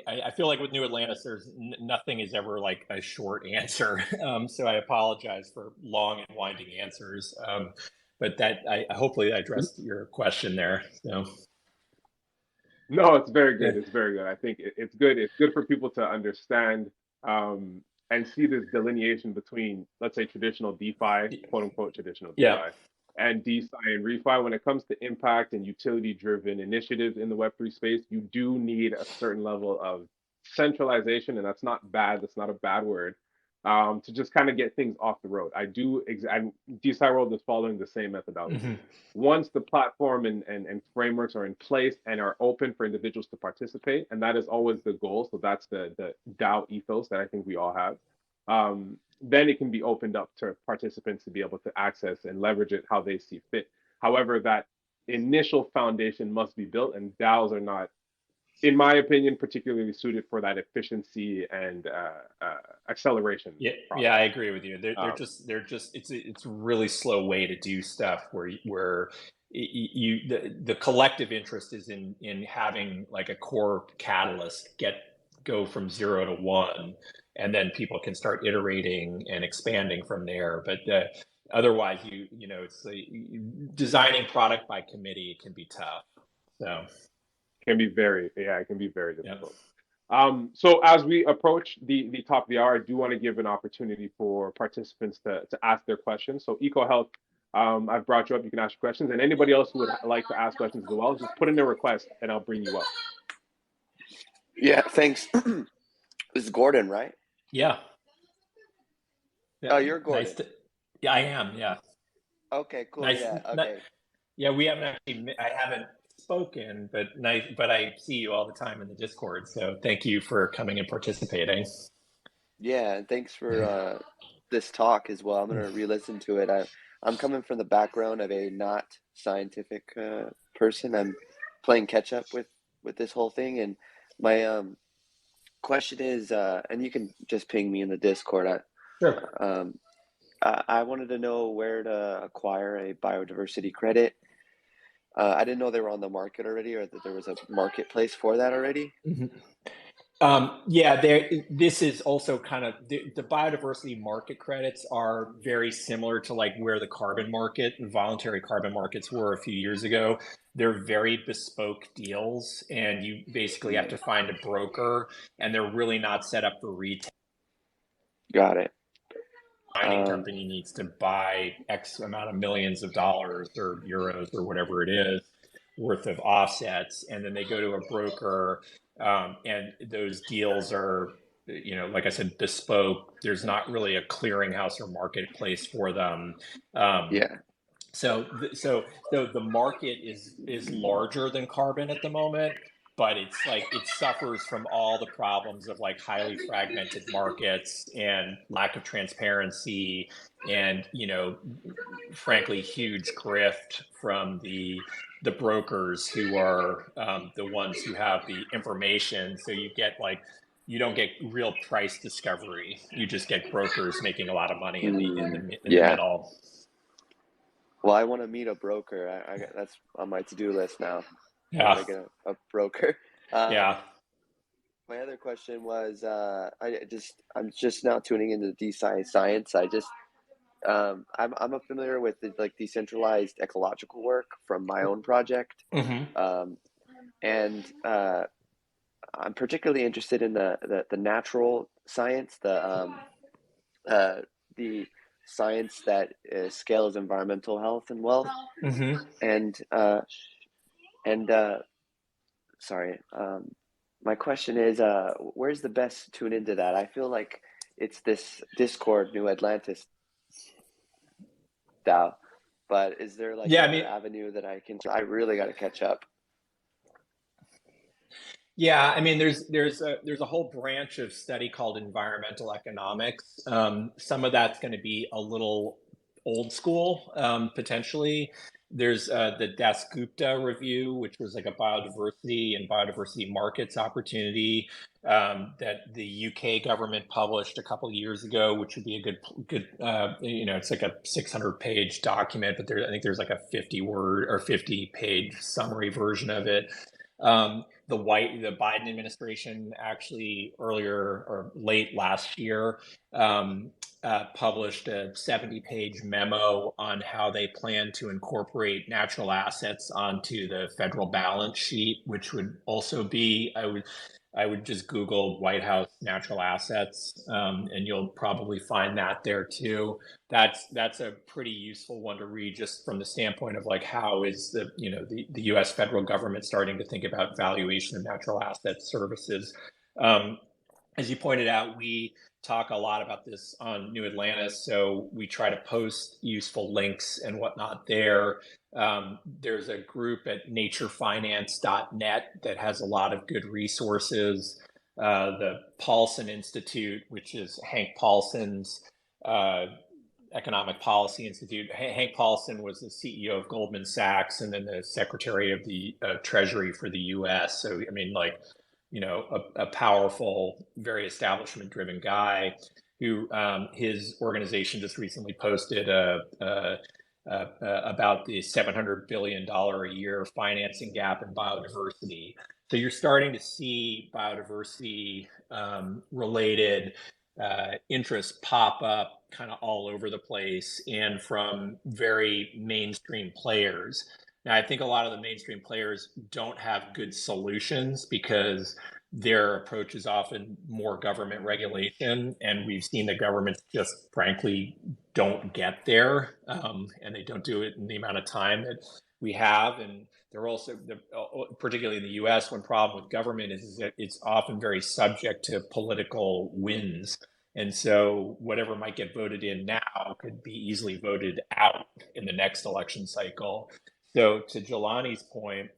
I feel like with New Atlantis, there's nothing is ever like a short answer. So I apologize for long and winding answers. But that hopefully I addressed your question there. So. No, it's very good. It's very good. I think it's good. It's good for people to understand and see this delineation between, let's say, traditional DeFi, quote unquote, traditional DeFi, Yeah. and DeSci and refi. When it comes to impact and utility-driven initiatives in the Web3 space, you do need a certain level of centralization, and that's not bad. That's not a bad word. To just kind of get things off the road. And DeSci World is following the same methodology. Mm-hmm. Once the platform and frameworks are in place and are open for individuals to participate, and that is always the goal. So that's the DAO ethos that I think we all have. Then it can be opened up to participants to be able to access and leverage it how they see fit. However, that initial foundation must be built, and DAOs are not, in my opinion, particularly suited for that efficiency and acceleration. Yeah, process. yeah, I agree with you. They're just it's a really slow way to do stuff where the collective interest is in having like a core catalyst go from 0 to 1, and then people can start iterating and expanding from there. But otherwise, it's designing product by committee can be tough. So. It can be very difficult. Yeah. So as we approach the top of the hour, I do want to give an opportunity for participants to ask their questions. So EcoHealth, I've brought you up. You can ask your questions, and anybody else who would like to ask questions as well, just put in their request, and I'll bring you up. Yeah, thanks. This is Gordon, right? Yeah. Oh, you're Gordon. Yeah, I am. Yeah. Okay, cool. Nice. Yeah. Okay. Yeah, we haven't actually. I haven't spoken, but I see you all the time in the Discord. So thank you for coming and participating. Yeah, and thanks for this talk as well. I'm gonna re-listen to it. I'm coming from the background of a not scientific person. I'm playing catch up with this whole thing, and my question is, and you can just ping me in the Discord. Sure. I wanted to know where to acquire a biodiversity credit. I didn't know they were on the market already, or that there was a marketplace for that already. Mm-hmm. This is also kind of the biodiversity market credits are very similar to like where the voluntary carbon markets were a few years ago. They're very bespoke deals, and you basically have to find a broker, and they're really not set up for retail. Got it. Mining company needs to buy X amount of millions of dollars or euros or whatever it is worth of offsets, and then they go to a broker, and those deals are, like I said, bespoke. There's not really a clearinghouse or marketplace for them. So the market is larger than carbon at the moment, but it's like it suffers from all the problems of like highly fragmented markets and lack of transparency and frankly huge grift from the brokers who are the ones who have the information. So you don't get real price discovery. You just get brokers making a lot of money in the middle. Well, I want to meet a broker. That's on my to-do list now. Yeah. I want to get a broker. Yeah. My other question was, I'm just now tuning into DeSci science. I'm familiar with the decentralized ecological work from my own project. Mm-hmm. And I'm particularly interested in the natural science, the science that scales environmental health and wealth. Mm-hmm. My question is, where's the best to tune into that? I feel like it's this Discord, New Atlantis DAO, but is there an avenue that I really got to catch up? Yeah, I mean, there's a whole branch of study called environmental economics. Some of that's going to be a little old school, potentially. There's the Dasgupta review, which was like a biodiversity and biodiversity markets opportunity that the UK government published a couple of years ago, which would be a good it's like a 600-page document, but I think there's like a 50-word or 50-page summary version of it. the Biden administration actually earlier or late last year published a 70-page memo on how they plan to incorporate natural assets onto the federal balance sheet, which would also be, I would just Google White House natural assets, and you'll probably find that there too. That's a pretty useful one to read, just from the standpoint of like, how is the U.S. federal government starting to think about valuation of natural asset services. As you pointed out, we talk a lot about this on New Atlantis, so we try to post useful links and whatnot there. There's a group at naturefinance.net that has a lot of good resources. The Paulson Institute, which is Hank Paulson's Economic Policy Institute. Hank Paulson was the CEO of Goldman Sachs and then the Secretary of the Treasury for the U.S. So, I mean, like, a powerful, very establishment-driven guy who his organization just recently posted about the $700 billion a year financing gap in biodiversity. So you're starting to see biodiversity related interests pop up kind of all over the place and from very mainstream players. Now, I think a lot of the mainstream players don't have good solutions because their approach is often more government regulation, and we've seen the governments just frankly don't get there, and they don't do it in the amount of time that we have. And they're also, particularly in the U.S., one problem with government is that it's often very subject to political winds. And so whatever might get voted in now could be easily voted out in the next election cycle. So to Jelani's point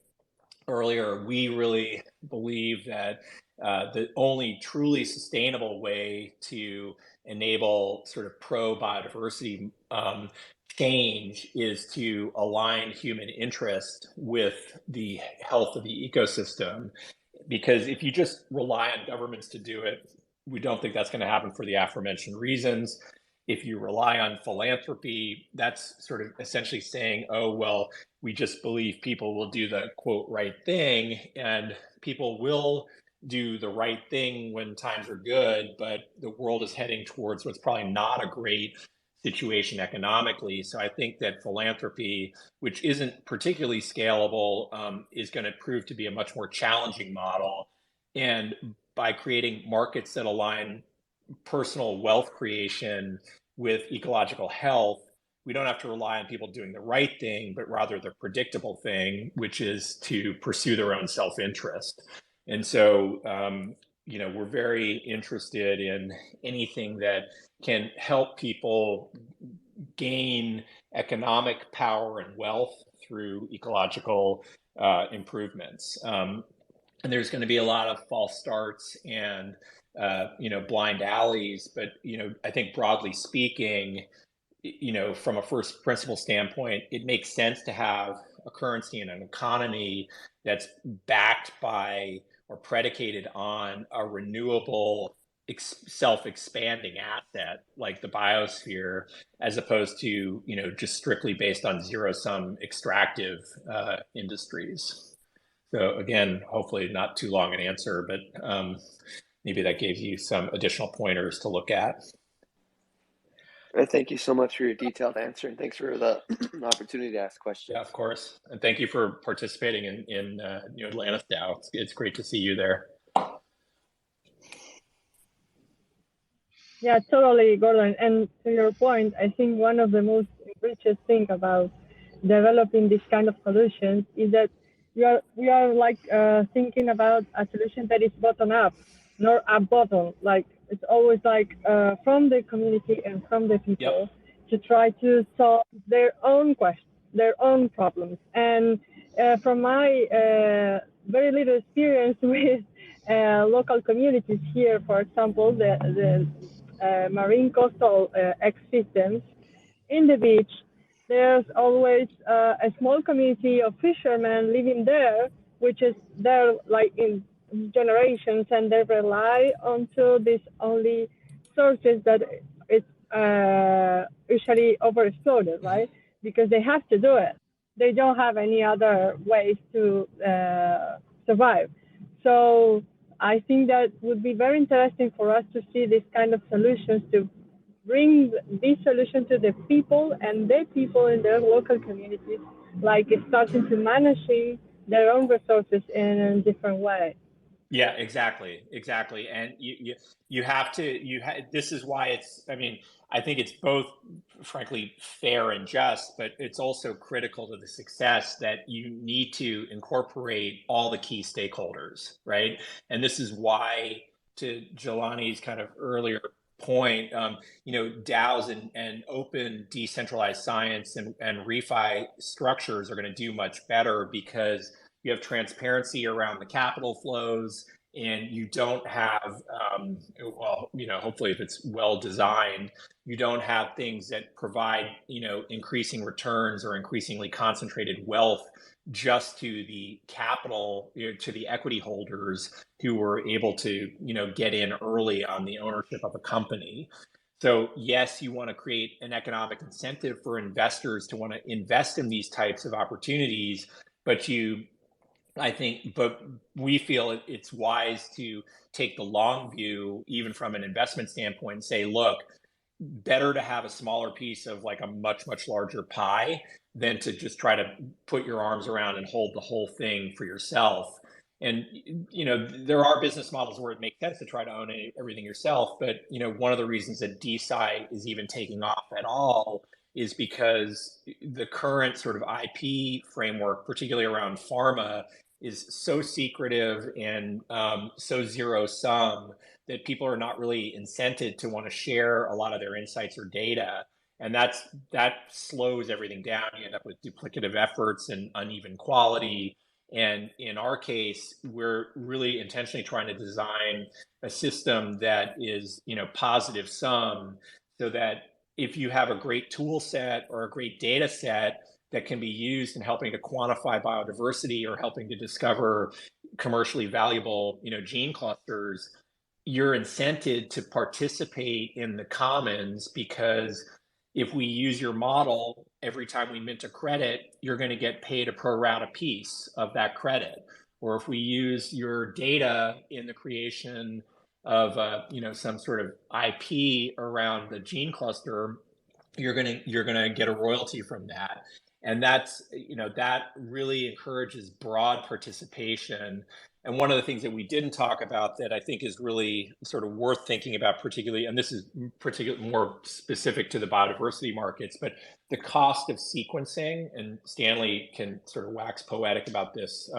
earlier, we really believe that the only truly sustainable way to enable sort of pro-biodiversity change is to align human interest with the health of the ecosystem. Because if you just rely on governments to do it, we don't think that's going to happen for the aforementioned reasons. If you rely on philanthropy, that's sort of essentially saying, oh, well, we just believe people will do the quote right thing, and people will do the right thing when times are good, but the world is heading towards what's probably not a great situation economically. So I think that philanthropy, which isn't particularly scalable, is going to prove to be a much more challenging model. And by creating markets that align personal wealth creation with ecological health, we don't have to rely on people doing the right thing, but rather the predictable thing, which is to pursue their own self-interest. And so, we're very interested in anything that can help people gain economic power and wealth through ecological improvements. And there's going to be a lot of false starts and blind alleys, but I think broadly speaking, from a first principle standpoint, it makes sense to have a currency and an economy that's backed by or predicated on a renewable, self-expanding asset like the biosphere, as opposed to just strictly based on zero-sum extractive industries. So again, hopefully not too long an answer, but maybe that gave you some additional pointers to look at. Thank you so much for your detailed answer, and thanks for the opportunity to ask questions. Yeah, of course. And thank you for participating in New Atlantis DAO. It's great to see you there. Yeah, totally, Gordon. And to your point, I think one of the most richest things about developing this kind of solutions is that we are like thinking about a solution that is bottom up, not up bottom. Like it's always like from the community and from the people to try to solve their own questions, their own problems. And from my very little experience with local communities here, for example, the marine coastal ecosystems in the beach, there's always a small community of fishermen living there, which is there like in generations, and they rely onto these only sources that it's usually overexploited, right? Because they have to do it. They don't have any other ways to survive. So I think that would be very interesting for us to see this kind of solutions, to bring this solution to the people and the people in their local communities, like starting to managing their own resources in a different way. Yeah, exactly, exactly. And you have to this is why it's, I mean, I think it's both frankly fair and just, but it's also critical to the success that you need to incorporate all the key stakeholders, right? And this is why, to Jelani's kind of earlier point, DAOs and open decentralized science and refi structures are going to do much better, because you have transparency around the capital flows, and you don't have, hopefully if it's well designed, you don't have things that provide, increasing returns or increasingly concentrated wealth just to the capital, to the equity holders who were able to, get in early on the ownership of a company. So yes, you want to create an economic incentive for investors to want to invest in these types of opportunities, but we feel it's wise to take the long view, even from an investment standpoint, and say, look, better to have a smaller piece of like a much, much larger pie than to just try to put your arms around and hold the whole thing for yourself. And, there are business models where it makes sense to try to own everything yourself. But, one of the reasons that DeSci is even taking off at all is because the current sort of IP framework, particularly around pharma, is so secretive and so zero sum that people are not really incented to want to share a lot of their insights or data. And that slows everything down. You end up with duplicative efforts and uneven quality. And in our case, we're really intentionally trying to design a system that is, positive sum, so that if you have a great tool set or a great data set that can be used in helping to quantify biodiversity or helping to discover commercially valuable, gene clusters, you're incented to participate in the commons, because if we use your model, every time we mint a credit, you're going to get paid a pro rata piece of that credit. Or if we use your data in the creation of some sort of IP around the gene cluster, you're gonna get a royalty from that. And that's, that really encourages broad participation. And one of the things that we didn't talk about that I think is really sort of worth thinking about, particularly, and this is particularly more specific to the biodiversity markets, but the cost of sequencing, and Stanley can sort of wax poetic about this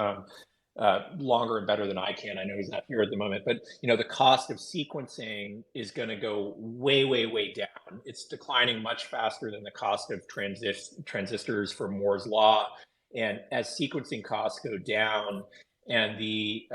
longer and better than I can. I know he's not here at the moment, but the cost of sequencing is going to go way, way, way down. It's declining much faster than the cost of transistors for Moore's law. And as sequencing costs go down, and the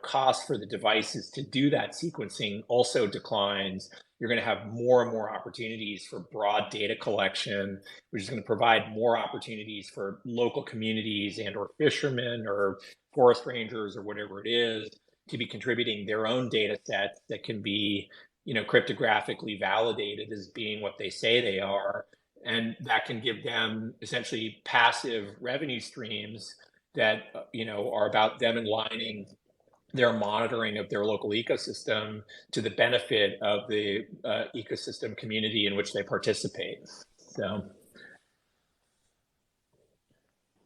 cost for the devices to do that sequencing also declines, you're going to have more and more opportunities for broad data collection, which is going to provide more opportunities for local communities and or fishermen or forest rangers or whatever it is to be contributing their own data sets that can be, cryptographically validated as being what they say they are. And that can give them essentially passive revenue streams that, are about them aligning their monitoring of their local ecosystem to the benefit of the ecosystem community in which they participate. So.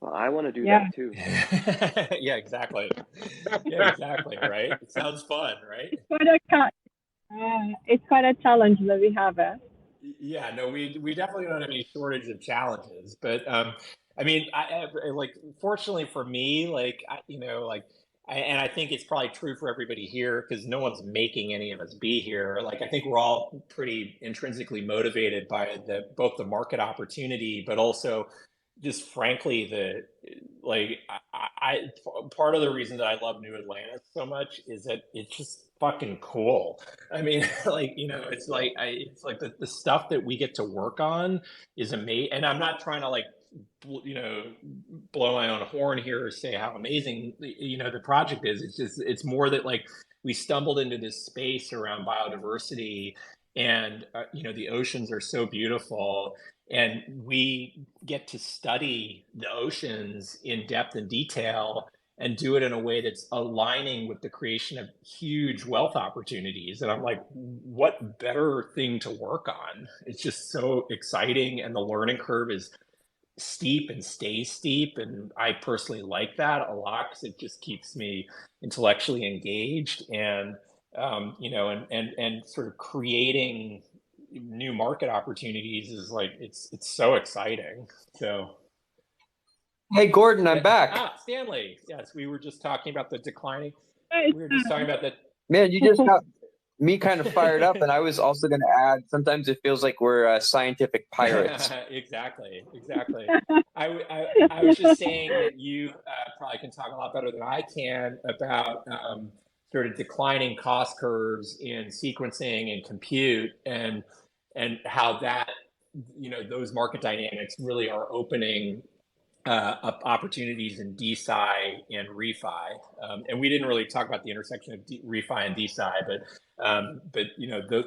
Well, I want to do that too. Yeah, exactly. Yeah, exactly. Right. It sounds fun, right? It's quite a challenge that we have. Yeah, no, we definitely don't have any shortage of challenges, but I mean, fortunately for me, and I think it's probably true for everybody here, because no one's making any of us be here. Like, I think we're all pretty intrinsically motivated by both the market opportunity, but also just frankly, part of the reason that I love New Atlantis so much is that it's just fucking cool. I mean, it's like the stuff that we get to work on is amazing. And I'm not trying to blow my own horn here or say how amazing the project is. It's more that we stumbled into this space around biodiversity, and the oceans are so beautiful, and we get to study the oceans in depth and detail. and do it in a way that's aligning with the creation of huge wealth opportunities. And I'm like, what better thing to work on? It's just so exciting, and the learning curve is steep and stays steep. And I personally like that a lot because it just keeps me intellectually engaged, and and sort of creating new market opportunities is like it's so exciting. So Hey, Gordon, I'm back. Stanley, yes, we were just talking about the declining. Hey, We were just talking about that. Man, you just got me kind of fired up, and I was also going to add, sometimes it feels like we're scientific pirates. Exactly. I was just saying that you probably can talk a lot better than I can about sort of declining cost curves in sequencing and compute, and how that, those market dynamics really are opening up opportunities in DeSci and refi. And we didn't really talk about the intersection of refi and DeSci, but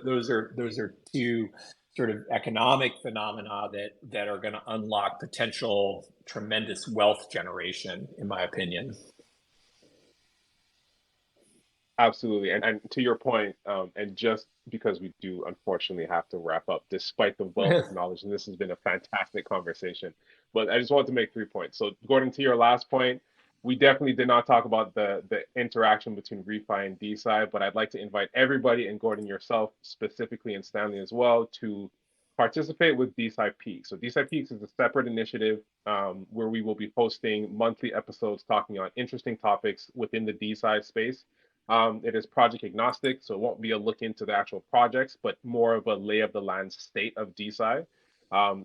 those are two sort of economic phenomena that are going to unlock potential tremendous wealth generation, in my opinion. Absolutely. And to your point, and just because we do unfortunately have to wrap up despite the wealth of knowledge, and this has been a fantastic conversation, but I just wanted to make 3 points. So Gordon, to your last point, we definitely did not talk about the interaction between refi and DeSci, but I'd like to invite everybody, and Gordon yourself specifically, and Stanley as well, to participate with DeSci Peaks. So DeSci Peaks is a separate initiative where we will be hosting monthly episodes talking on interesting topics within the DeSci space. It is project agnostic, so it won't be a look into the actual projects, but more of a lay of the land state of DeSci.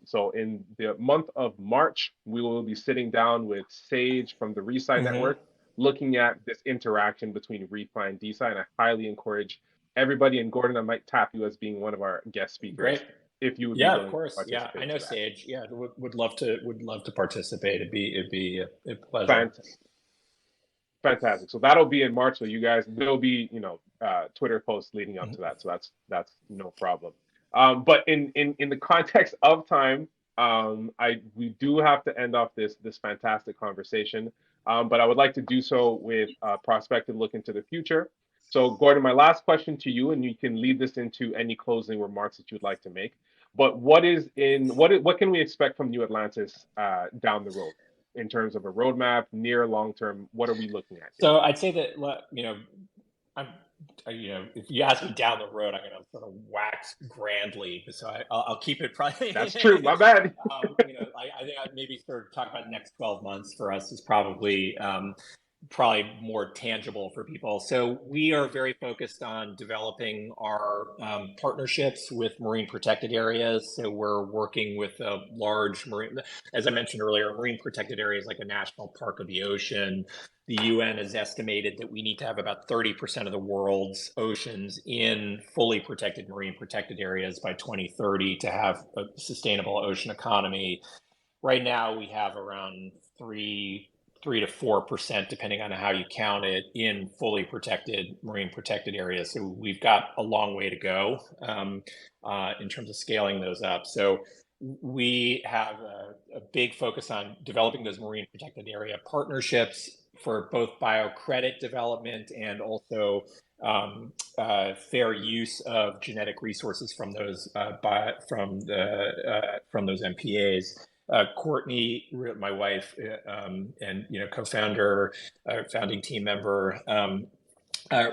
So in the month of March, we will be sitting down with Sage from the Resci Network, looking at this interaction between refi and DeSci, and I highly encourage everybody, and Gordon, I might tap you as being one of our guest speakers. Great. If you would Yeah, be willing of course. to participate. Yeah, I know Sage. Yeah, would love to participate. It'd be a pleasure. Fantastic. So that'll be in March. So you guys, there'll be Twitter posts leading up to that. So that's no problem. But in the context of time, we do have to end off this fantastic conversation. But I would like to do so with a prospective look into the future. So Gordon, my last question to you, and you can lead this into any closing remarks that you'd like to make. But what can we expect from New Atlantis down the road? In terms of a roadmap, near, long term, what are we looking at here? So I'd say that if you ask me down the road, I'm going to sort of wax grandly. So I'll keep it probably. That's true. My bad. I think I'd maybe sort of talk about the next 12 months for us is probably more tangible for people. So we are very focused on developing our partnerships with marine protected areas. So we're working with a large marine, as I mentioned earlier, marine protected areas like a national park of the ocean. The UN has estimated that we need to have about 30% of the world's oceans in fully protected marine protected areas by 2030 to have a sustainable ocean economy. Right now, we have around 3 to 4%, depending on how you count it, in fully protected marine protected areas. So we've got a long way to go in terms of scaling those up. So we have a big focus on developing those marine protected area partnerships for both biocredit development and also fair use of genetic resources from those those MPAs. Courtney, my wife, and co-founder, founding team member,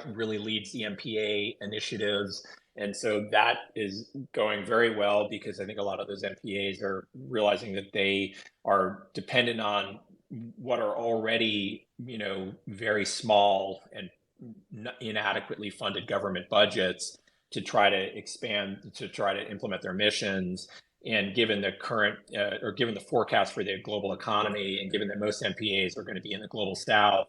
really leads the MPA initiatives, and so that is going very well because I think a lot of those MPAs are realizing that they are dependent on what are already very small and inadequately funded government budgets to try to expand, to try to implement their missions. And given the current, or given the forecast for the global economy, and given that most MPAs are going to be in the global south,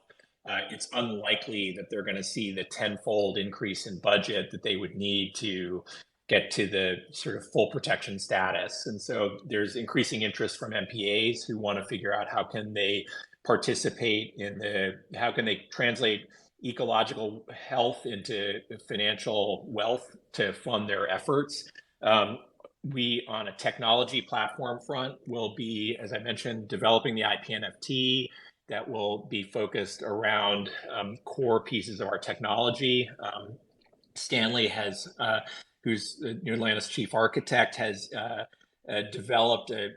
it's unlikely that they're going to see the tenfold increase in budget that they would need to get to the sort of full protection status. And so there's increasing interest from MPAs who want to figure out how can they participate how can they translate ecological health into financial wealth to fund their efforts. We, on a technology platform front, will be, as I mentioned, developing the IP NFT that will be focused around core pieces of our technology. Stanley has, who's New Atlantis chief architect, has developed a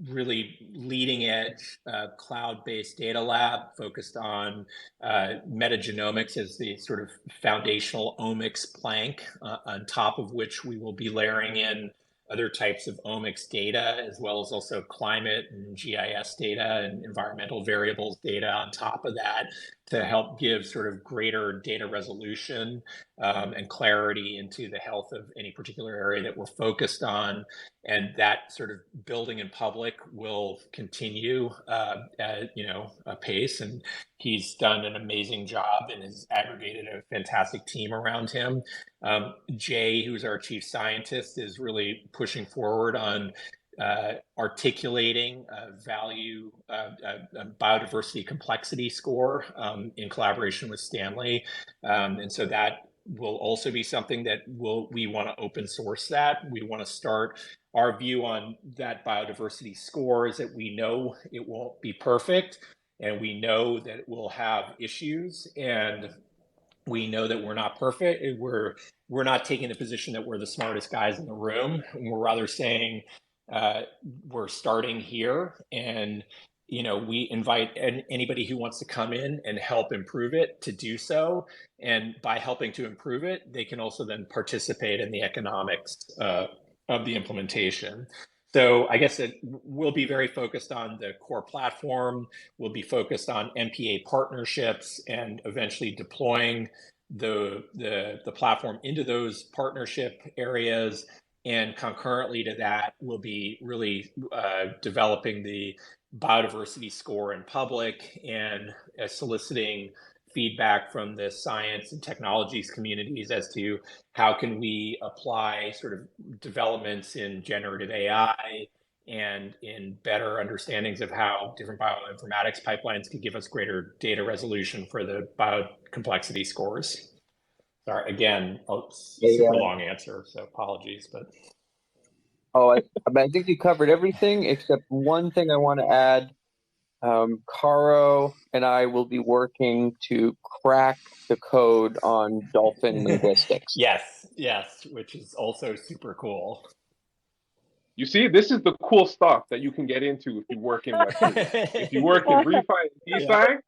really leading edge cloud-based data lab focused on metagenomics as the sort of foundational omics plank, on top of which we will be layering in other types of omics data, as well as also climate and GIS data and environmental variables data on top of that, to help give sort of greater data resolution and clarity into the health of any particular area that we're focused on. And that sort of building in public will continue at a pace. And he's done an amazing job and has aggregated a fantastic team around him. Jay, who's our chief scientist, is really pushing forward on articulating value biodiversity complexity score in collaboration with Stanley. And so that will also be something that we want to open source that. We want to start our view on that biodiversity score is that we know it won't be perfect, and we know that it will have issues, and we know that we're not perfect. We're not taking the position that we're the smartest guys in the room. We're rather saying we're starting here, and we invite anybody who wants to come in and help improve it to do so. And by helping to improve it, they can also then participate in the economics of the implementation. So I guess we'll be very focused on the core platform. We'll be focused on MPA partnerships and eventually deploying the platform into those partnership areas. And concurrently to that, we'll be really developing the biodiversity score in public and soliciting feedback from the science and technologies communities as to how can we apply sort of developments in generative AI and in better understandings of how different bioinformatics pipelines could give us greater data resolution for the biocomplexity scores. Sorry, again, super long answer, so apologies, but. Oh, I think you covered everything except one thing I want to add. Caro and I will be working to crack the code on dolphin linguistics. Yes, which is also super cool. You see, this is the cool stuff that you can get into if you work in Web3. If you work in refi and DeSci,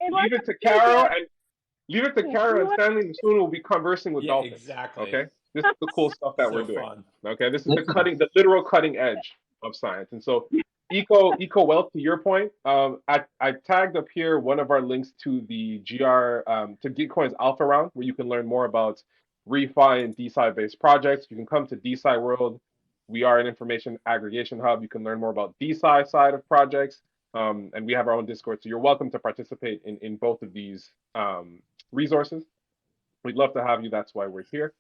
leave it to Caro and Stanley, and soon we'll be conversing with dolphins. Exactly. Okay, this is the cool stuff that so we're doing. Fun. Okay, this is the literal cutting edge of science. And so, eco wealth. To your point, I tagged up here one of our links to the to Gitcoin's Alpha Round, where you can learn more about refi and DeSci based projects. You can come to DeSci World. We are an information aggregation hub. You can learn more about DeSci side of projects, and we have our own Discord. So you're welcome to participate in both of these resources. We'd love to have you. That's why we're here.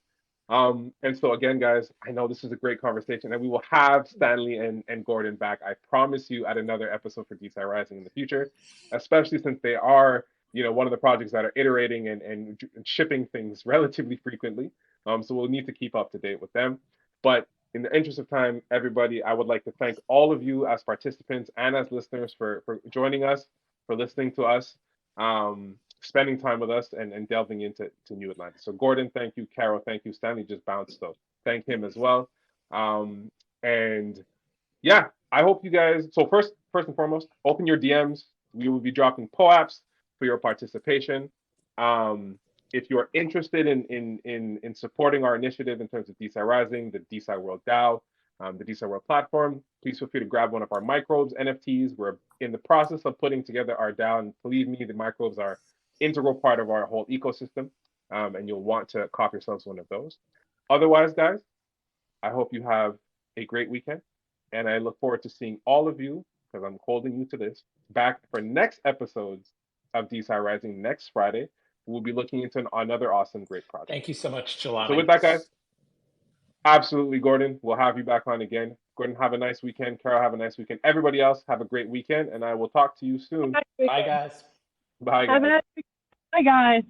And so again, guys, I know this is a great conversation, and we will have Stanley and Gordon back, I promise you, at another episode for DeSci Rising in the future, especially since they are, one of the projects that are iterating and shipping things relatively frequently. So we'll need to keep up to date with them. But in the interest of time, everybody, I would like to thank all of you as participants and as listeners for joining us, for listening to us, spending time with us, and delving into New Atlantis. So Gordon, thank you. Caro, thank you. Stanley just bounced, so thank him as well. And yeah, I hope you guys, so first and foremost, open your DMs. We will be dropping POAPs for your participation. If you're interested in supporting our initiative in terms of DeSci Rising, the DeSci World DAO, the DeSci World platform, please feel free to grab one of our microbes NFTs. We're in the process of putting together our DAO, and believe me, the microbes are integral part of our whole ecosystem, and you'll want to cop yourselves one of those. Otherwise, guys, I hope you have a great weekend, and I look forward to seeing all of you, because I'm holding you to this, back for next episodes of DeSci Rising next Friday. We'll be looking into another awesome, great project. Thank you so much, Jelani. So with that, guys, absolutely, Gordon, we'll have you back on again. Gordon, have a nice weekend. Carol, have a nice weekend. Everybody else, have a great weekend, and I will talk to you soon. Bye, guys. Bye, guys. Bye, guys.